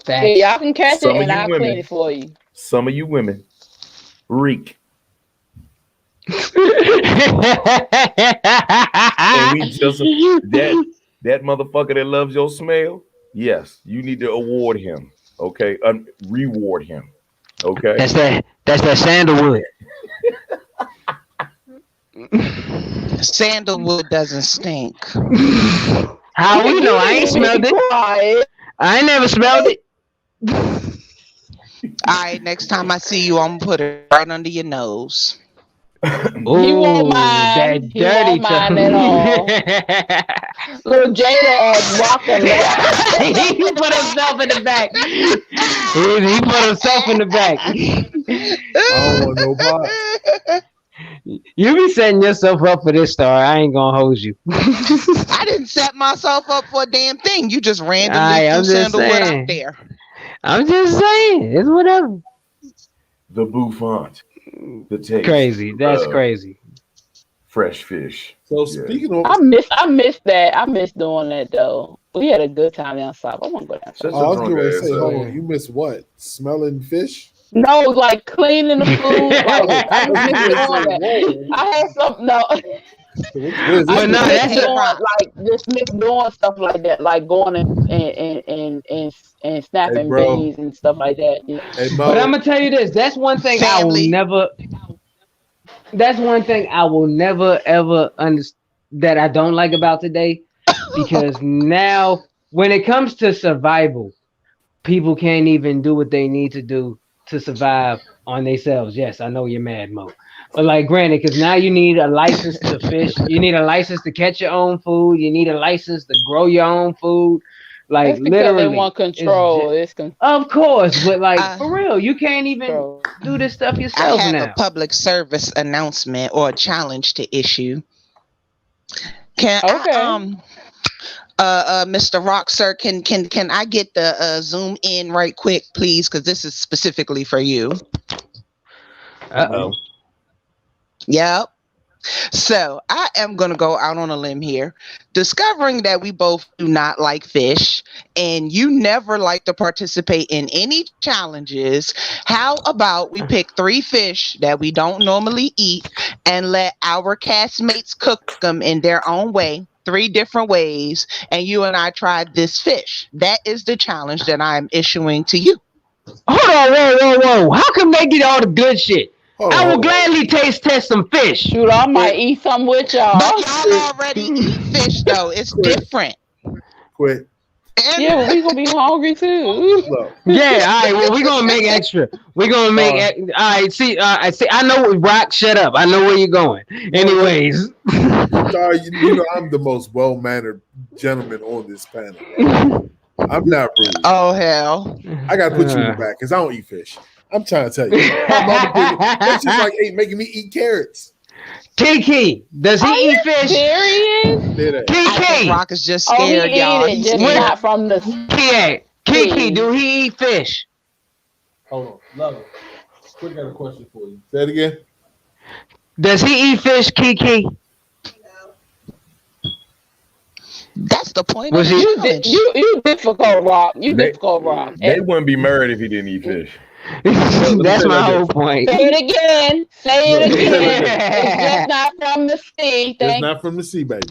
Yeah, y'all can catch Some it of and you I'll women- clean it for you. Some of you women reek. And we just that motherfucker that loves your smell, yes, you need to award him. Okay, reward him. Okay, That's that sandalwood. Sandalwood doesn't stink. How we know? I ain't smelled it. I ain't never smelled it. All right, next time I see you, I'm gonna put it right under your nose. He won't mind. That He dirty won't mind at all. Little Jada walking. He put himself in the back. He put himself in the back. I don't want no pot. You be setting yourself up for this story. I ain't gonna hold you. I didn't set myself up for a damn thing. You just randomly I'm threw just Sandalwood saying. out there. I'm just saying. It's whatever. The bouffant. The taste. Crazy. That's crazy. Fresh fish. So speaking of, I miss that. I miss doing that though. We had a good time down south. I want to go down south. Shut I your was drunk going to ass say, up. hold on, you missed what? Smelling fish? No, like cleaning the food. Like I miss doing that. I had some no. But no, that's doing, like just miss doing stuff like that, like going and snapping bro. bees and stuff like that. Yeah. Hey, Mo, But I'm gonna tell you this. That's one thing I will never. That's one thing I will never ever understand that I don't like about today, because now when it comes to survival, people can't even do what they need to do to survive on themselves. Yes, I know you're mad, Mo. But like, granted, because now you need a license to fish, you need a license to catch your own food, you need a license to grow your own food. Like, That's because literally, they want control. of course, but like for real, you can't even do this stuff yourself I have now. a public service announcement or a challenge to issue. Can Mr. Rock, sir, can I get the zoom in right quick, please? Because this is specifically for you. Uh-oh. Yep. So I am going to go out on a limb here, discovering that we both do not like fish and you never like to participate in any challenges. How about we pick 3 fish that we don't normally eat and let our castmates cook them in their own way, 3 different ways, and you and I tried this fish. That is the challenge that I'm issuing to you. Hold on, whoa. How come they get all the good shit? I will gladly test some fish. Shoot, I might eat some with y'all. But y'all already eat fish, though. It's different. Quit. Yeah, but we gonna be hungry too. Yeah, all right. Well, we're gonna make extra. We're gonna make. All right. See, I know. Rock, shut up. I know where you're going. Anyways, sorry. You know I'm the most well-mannered gentleman on this panel. Right? I'm not rude. Oh hell! I gotta put you in the back because I don't eat fish. I'm trying to tell you. My mama she's like, hey, making me eat carrots. Kiki, does he eat fish? Serious? Kiki, Rock is just scared, y'all. He's just not from the. Kiki, do he eat fish? Hold on, love. Quick, got a question for you. Say it again. Does he eat fish, Kiki? That's the point. Was you difficult, Rock? You difficult, Rock. They wouldn't be married if he didn't eat fish. That's my whole point. Say it again. It's just not from the sea. It's not from the sea, baby.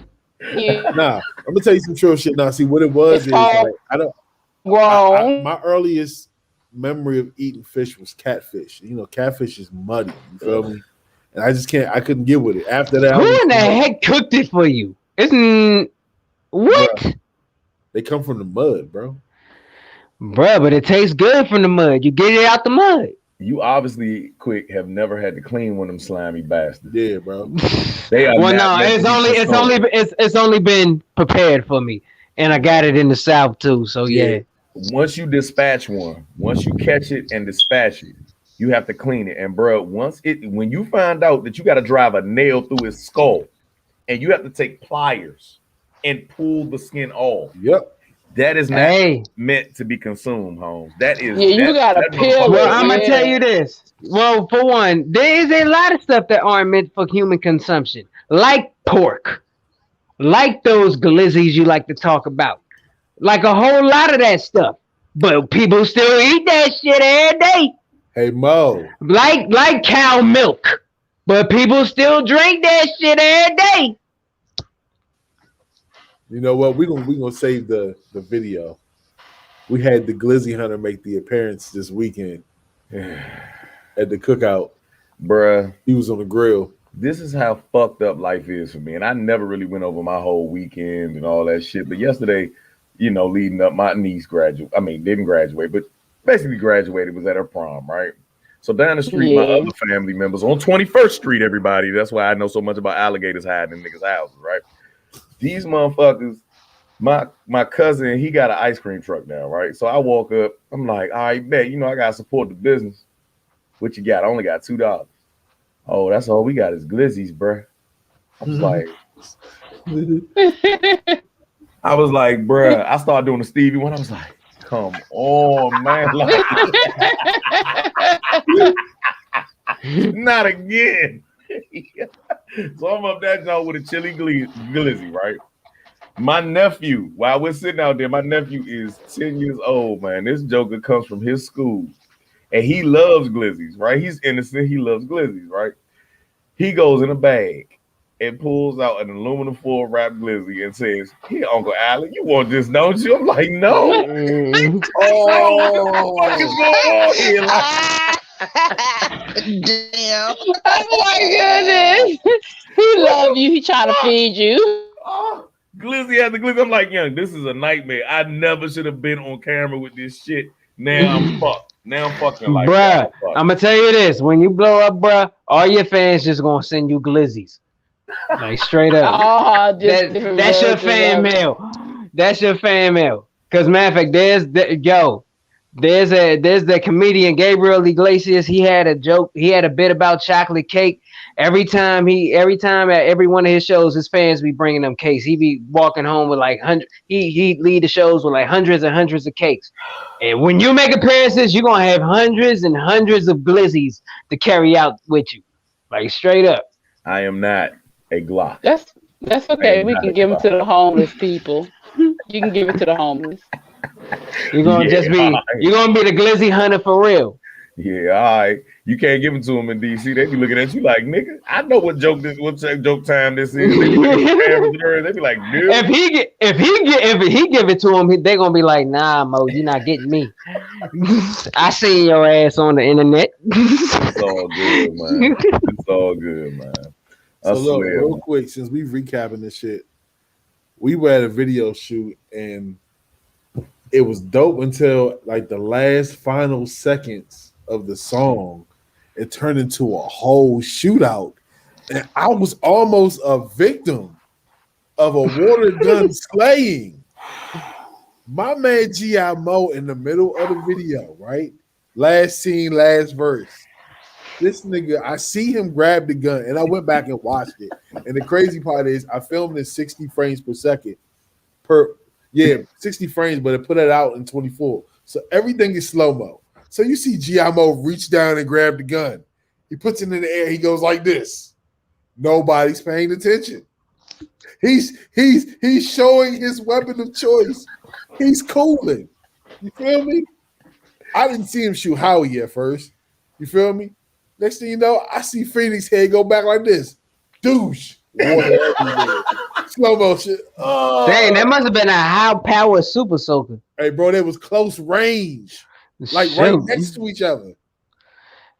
Yeah. Nah, I'm gonna tell you some true shit. Now, see what it was is like, I don't. My earliest memory of eating fish was catfish. You know, catfish is muddy. You feel me? And I just can't. I couldn't get with it. After that, who in the heck cooked it for you? Isn't what? Bruh, they come from the mud, bro. Bruh, but it tastes good from the mud. You get it out the mud. You obviously, Quick, have never had to clean one of them slimy bastards. Yeah, bro. They are well, no, it's only been prepared for me, and I got it in the South too. So yeah. Once you dispatch one, once you catch it and dispatch it, you have to clean it. And bro, when you find out that you got to drive a nail through its skull, and you have to take pliers and pull the skin off. Yep. That is not meant to be consumed, Holmes. That is. Yeah, you got to peel. Well, I'm gonna tell you this. Well, for one, there is a lot of stuff that aren't meant for human consumption, like pork, like those glizzies you like to talk about, like a whole lot of that stuff. But people still eat that shit every day. Hey Mo, like cow milk, but people still drink that shit every day. You know what? We're gonna save the video. We had the Glizzy Hunter make the appearance this weekend at the cookout. Bruh. He was on the grill. this is how fucked up life is for me. And I never really went over my whole weekend and all that shit. But yesterday, leading up, my niece didn't graduate, but basically graduated, was at her prom, right? So down the street, my Yeah. other family members on 21st Street, everybody. That's why I know so much about alligators hiding in niggas' houses, right? These motherfuckers, my cousin, he got an ice cream truck now, right? So I walk up, I'm like, all right, bet, I gotta support the business. What you got? I only got $2. Oh, that's all we got is glizzies, bruh. I was like, bruh. I started doing the Stevie one. I was like, come on, man. Like, not again. So I'm up that joint with a chili glizzy, right? My nephew, while we're sitting out there, my nephew is 10 years old, man. This joker comes from his school. And he loves glizzies, right? He's innocent. He loves glizzies, right? He goes in a bag and pulls out an aluminum foil wrapped glizzy and says, "Here, Uncle Allen, you want this, don't you?" I'm like, "No." Oh, What the fuck is going on here? damn. Oh my goodness. He love you. He trying to feed you. Glizzy after glizzy. I'm like, young, this is a nightmare. I never should have been on camera with this shit. Now I'm fucked. Now I'm fucking like, bruh, I'm gonna tell you this: when you blow up, bruh, all your fans just gonna send you glizzies, like straight up. Oh, That's your fan mail. That's your fan mail. Cause matter of fact, there's the comedian Gabriel Iglesias. He had a joke. He had a bit about chocolate cake. Every time at every one of his shows, his fans be bringing them cakes. He be walking home with like he lead the shows with like hundreds and hundreds of cakes. And when you make appearances, you're gonna have hundreds and hundreds of glizzies to carry out with you, like straight up. I am not a Glock. That's okay. We can give them to the homeless people. You can give it to the homeless. You're gonna you're gonna be the glizzy hunter for real. Yeah, all right. You can't give them to them in DC. They be looking at you like, nigga, I know what joke time this is. They be looking at the cameras. They be like, dude. If he give it to them, they gonna be like, nah, Mo, you're not getting me. I seen your ass on the internet. It's all good, man. It's all good, man. So look, real quick, since we recapping this shit, we were at a video shoot and it was dope until like the last final seconds of the song. It turned into a whole shootout. And I was almost a victim of a water gun slaying. My man G.I. Mo in the middle of the video, right? Last scene, last verse. This nigga, I see him grab the gun, and I went back and watched it. And the crazy part is, I filmed in 60 frames per second. 60 frames, but it put it out in 24. So everything is slow-mo. So you see G.I. Mo reach down and grab the gun. He puts it in the air. He goes like this. Nobody's paying attention. He's showing his weapon of choice. He's cooling. You feel me? I didn't see him shoot Howie at first. You feel me? Next thing you know, I see Phoenix head go back like this. Douche. Water everywhere. Slow motion. Oh. Dang, that must have been a high power super soaker. Hey, bro, that was close range. Like right next to each other.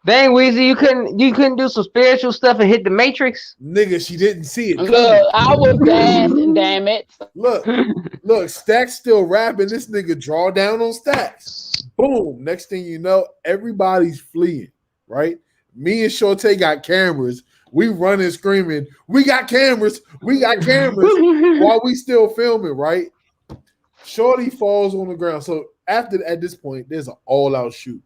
Dang, Weezy, you couldn't do some spiritual stuff and hit the Matrix? Nigga, she didn't see it. Look, I was damn it. Look, Stacks still rapping. This nigga draw down on Stacks. Boom. Next thing you know, everybody's fleeing, right? Me and Shorty got cameras. We running screaming, we got cameras, while we still filming, right? Shorty falls on the ground. So at this point, there's an all-out shoot.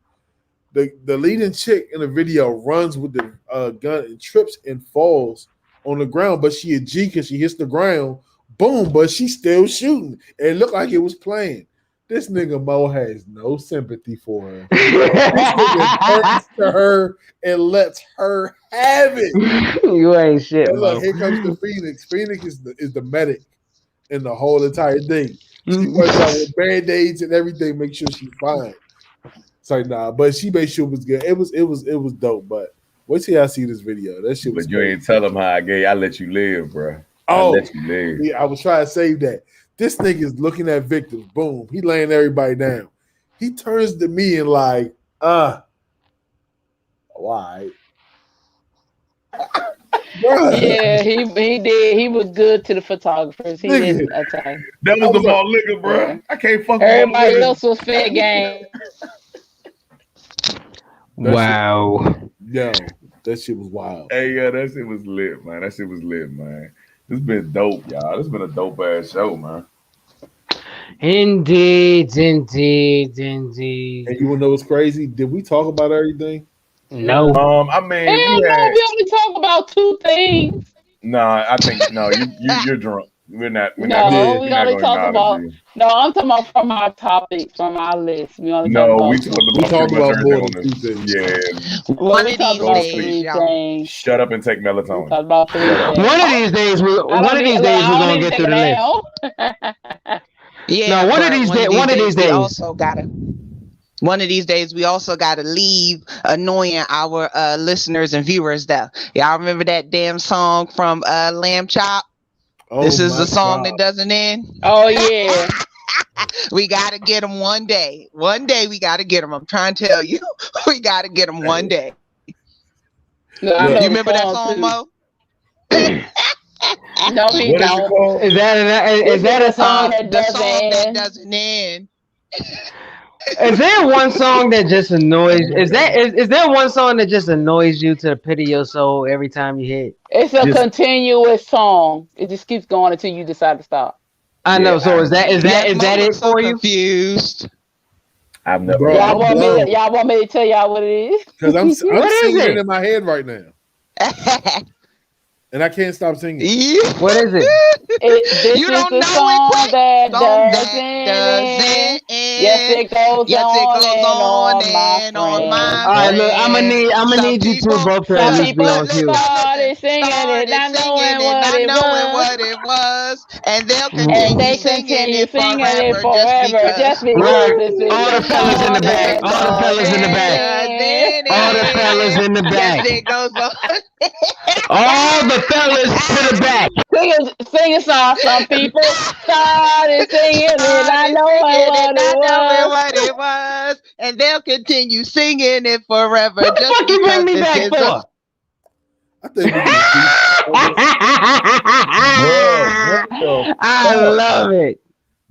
The leading chick in the video runs with the gun and trips and falls on the ground, but she a G because she hits the ground. Boom, but she's still shooting. It looked like it was playing. This nigga Mo has no sympathy for her. This nigga turns to her and lets her have it. You ain't shit. And look, here comes the Phoenix. Phoenix is the medic in the whole entire thing. She works out with band-aids and everything, make sure she's fine. It's like, nah, but she made sure it was good. It was dope. But wait till y'all see this video. That shit was. But you ain't tell them how I let you live, bro. Oh, I let you live. Yeah, I was trying to save that. This nigga is looking at victims. Boom, he laying everybody down. He turns to me and like, why? Bruh. Yeah, he did. He was good to the photographers. He Nigga. didn't attack. That I was the was like, malt liquor, bro. Yeah. I can't fuck with malt Everybody liquor. else was fair game. Wow. yo, that shit was wild. Hey, yeah, that shit was lit, man. That shit was lit, man. This been dope, y'all. This been a dope ass show, man. Indeed. And you wanna know what's crazy? Did we talk about everything? No. I mean, Hell we no, had. we only talk about 2 things. Nah, I think no. You're drunk. We're not. No, Yeah. we We're not only gonna talk about. acknowledge you. No, I'm talking about from our topics, from our list. We only talk No, about we 2. talked We about talked pretty much about more everything than on 2 this. things. Yeah, One we of talked these about days, 3 y'all. things. shut up and take We melatonin. talked about 3 things. One of these days, we're gonna get through the list. Yeah, No, one of but these one days. of these One of days these we days. also gotta. One of these days we also gotta leave annoying our listeners and viewers. Though y'all remember that damn song from Lamb Chop? Oh This is my the song God. that doesn't end. Oh yeah. We gotta get them one day. One day we gotta get them. I'm trying to tell you, we gotta get them one day. No, I Look, know You the remember that song song, too. Mo? No, he What is it don't. called? Is that a song? That The doesn't song that end. doesn't end. Is there one song that just annoys? Is there one song that just annoys you to the pit of your soul every time you hear it? It's a Just continuous song. It just keeps going until you decide to stop. I yeah. know. So is that Yes, Mo it looks so for you? confused. I've never. Bro, heard Y'all I'm of it. blind want me to tell y'all what it is? because I'm What is singing it it? in my head right now, and I can't stop singing. What is it? This You is don't the know it, song quick? that Song doesn't that end. doesn't end. Yes, it goes Yes, it on goes and on on, my and on, friend. my All right, look, friend. I'm gonna Some need you two people, both to at Some least be people on listen, cue. started singing it, started not singing knowing it, what not it knowing was. what it was, and they'll And continue they singing continue it singing it forever just forever just because. because Right, this is all the the fellas in the song This is back, the that all the song fellas in the that back, doesn't all the fellas end. in the Yes, back, it goes on. all the fellas to the back. Sing a song. Some people started singing it, not Started knowing singing it, what it not knowing was. what it was, and they'll continue singing it forever What the just fuck you bring because me this back is for? a. I think we need to Bruh, what the I fuck? love it.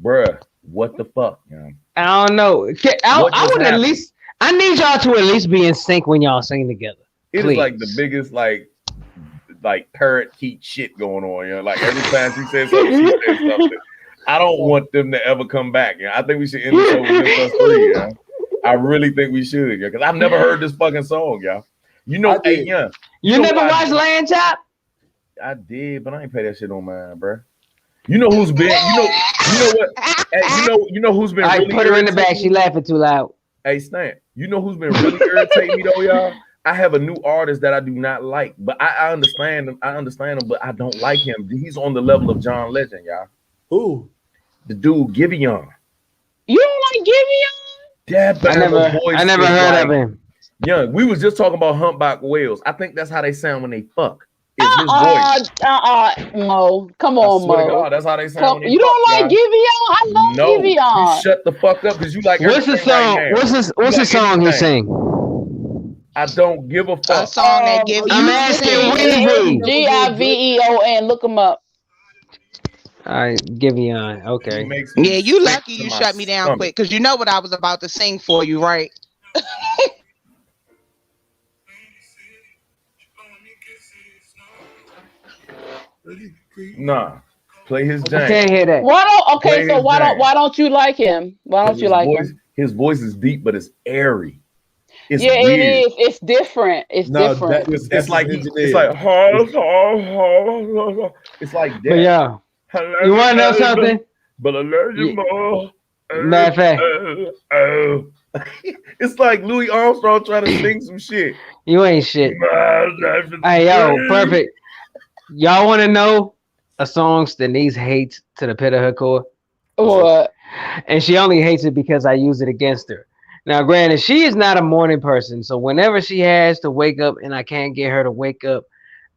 Bruh, what the fuck, man? I don't know. What I just would at happened? least. I need y'all to at least be in sync when y'all sing together. It is like the Please. biggest like parakeet shit going on. You know, like every time she says something, she says something. I don't want them to ever come back. You know? I think we should end the show with just us three. Yeah, I really think we should. Yeah, because I've never heard this fucking song, y'all. You know, I hey, did. yeah. You know never what I watched did? Land Chop? I did, but I ain't pay that shit on mine, bro. You know who's been? You know what? Hey, you know who's been All right, really put her in the back. irritating She me? laughing too loud. Hey, Stan, you know who's been really irritating me though, y'all? I have a new artist that I do not like, but I understand him. I understand him, but I don't like him. He's on the level of John Legend, y'all. Who? The dude Giveon. You don't like Giveon? That I never is heard like of him. young. We was just talking about humpback whales. I think that's how they sound when they fuck. Is his voice? Mo. Come I on, swear to Mo. God, that's how they sound when they You fuck, don't like y'all. Giveon? I love No, you Giveon. shut the fuck up because you like What's the everything right song? now. What's the like song he anything. sing? I don't give a A fuck. song that gives I'm you asking singing. Giveon. Look him up. All right, Giveon. He Okay. makes me Yeah, you sick lucky to you my shut me down stomach. quick because you know what I was about to sing for you, right? Nah, play his I jam. can't hear that. Play his jam. Why don't you like him? Why don't you like him? His voice is deep, but it's airy. It's Yeah, weird. it is. It's different. It's No, different. It's like his it's like it's like that. But yeah, you want to know something? But I love you Yeah. more. Matter of fact, It's like Louis Armstrong trying to sing some shit. you ain't shit. Hey, yo, perfect. Y'all want to know a song that needs hate to the pit of her core? What? And she only hates it because I use it against her. Now, granted, she is not a morning person, so whenever she has to wake up and I can't get her to wake up,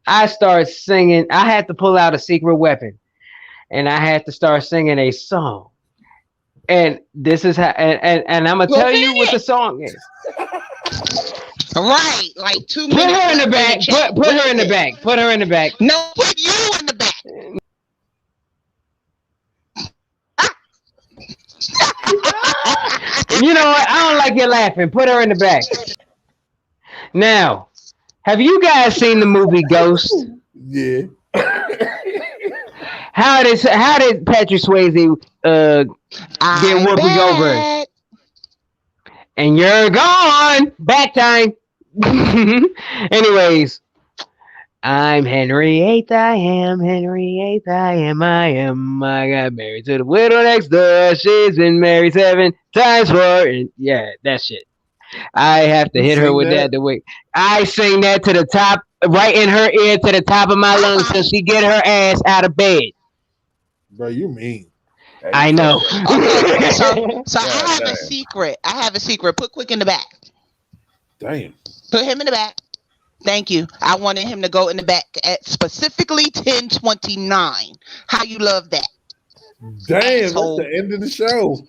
I start singing. I had to pull out a secret weapon, and I had to start singing a song. And this is how, and I'm gonna tell you what the song is. Right, like 2 Put minutes. her in the left back. chat. Put her in the back. Put her in the back. No, put you in the back. You know what? I don't like you laughing. Put her in the back. Now, have you guys seen the movie Ghost? Yeah. How did Patrick Swayze get Whoopi Goldberg? And you're gone. Back time. Anyways, I'm Henry VIII. I am Henry VIII. I am. I got married to the widow next door. She's been married 7 times for. And yeah, that shit. I have to hit her with that the way I sing that to the top, right in her ear, to the top of my lungs, till she get her ass out of bed. Bro, you mean? I know. Okay, so I have a secret. Put Quick in the back. Damn. Put him in the back. Thank you. I wanted him to go in the back at specifically 10:29. How you love that? Damn, Asshole. that's the end of the show.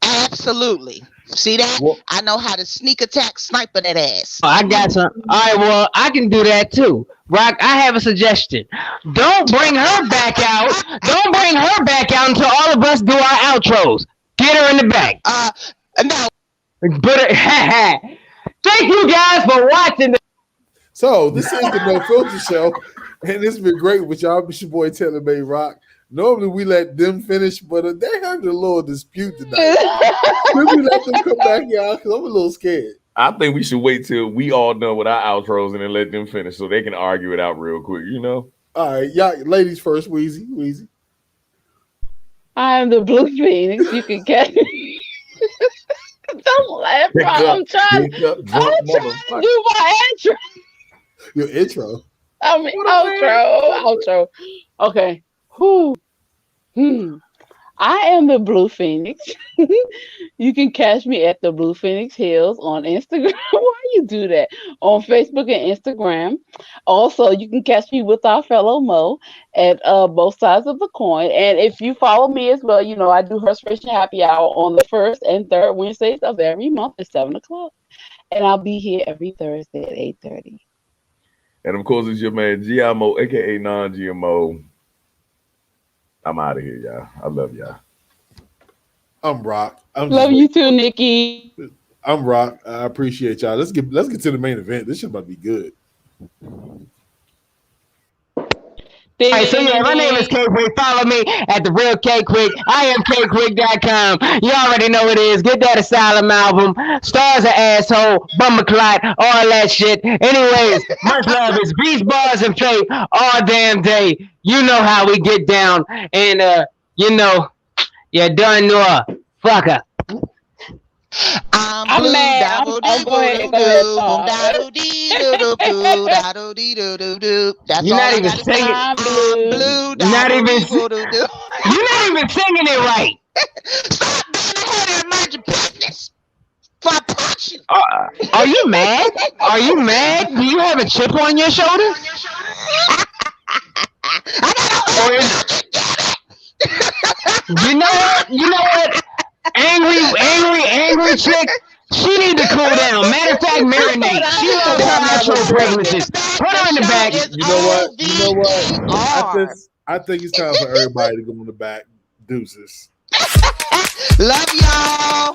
Absolutely. See that? Well, I know how to sneak attack sniper that ass. I got some. All right, well, I can do that too. Rock, I have a suggestion. Don't bring her back out. Don't bring her back out until all of us do our outros. Get her in the back. No. Put her. Thank you guys for watching. So this is the No Filter Show, and it's been great with y'all. It's your boy Taylor May Rock. Normally we let them finish, but they had a little dispute tonight. Should we let them come back, y'all? Because I'm a little scared. I think we should wait till we all done with our outros and then let them finish so they can argue it out real quick, you know? All right, y'all, ladies first, Wheezy. I am the Blue Phoenix. You can catch me. Don't laugh, bro. I'm trying to do my intro. Your intro. I mean, outro. Okay. I am the Blue Phoenix. You can catch me at the Blue Phoenix Hills on Instagram. Why you do that? On Facebook and Instagram. Also, you can catch me with our fellow Mo at both sides of the coin. And if you follow me as well, you know I do Herspiration Happy Hour on the 1st and 3rd Wednesdays of every month at 7 o'clock. And I'll be here every Thursday at 8:30. And of course, it's your man GMO, aka non-GMO. I'm out of here, y'all. I love y'all. I'm Rock. Love you too, Nikki. I'm Rock. I appreciate y'all. Let's get to the main event. This shit about to be good. All right, so yeah, my name is K-Quick. Follow me at the real K-Quick. I am KQuick.com. You already know what it is. Get that Asylum album. Stars an asshole, bummer clot, all that shit. Anyways, much love. It's Beast Bars and Faith all damn day. You know how we get down. And you know, you done know. Fucker. I'm mad. Go ahead. You're not even singing. You're not even singing it right. Stop being ahead and mind your business. For I punch you. Are you mad? Are you mad? Do you have a chip on your shoulder? You know what? You know what? Angry chick. She need to cool down. Matter of fact, marinate. She loves her natural fragrances. Put her in the back. You know what? I think it's time for everybody to go in the back. Deuces. Love y'all.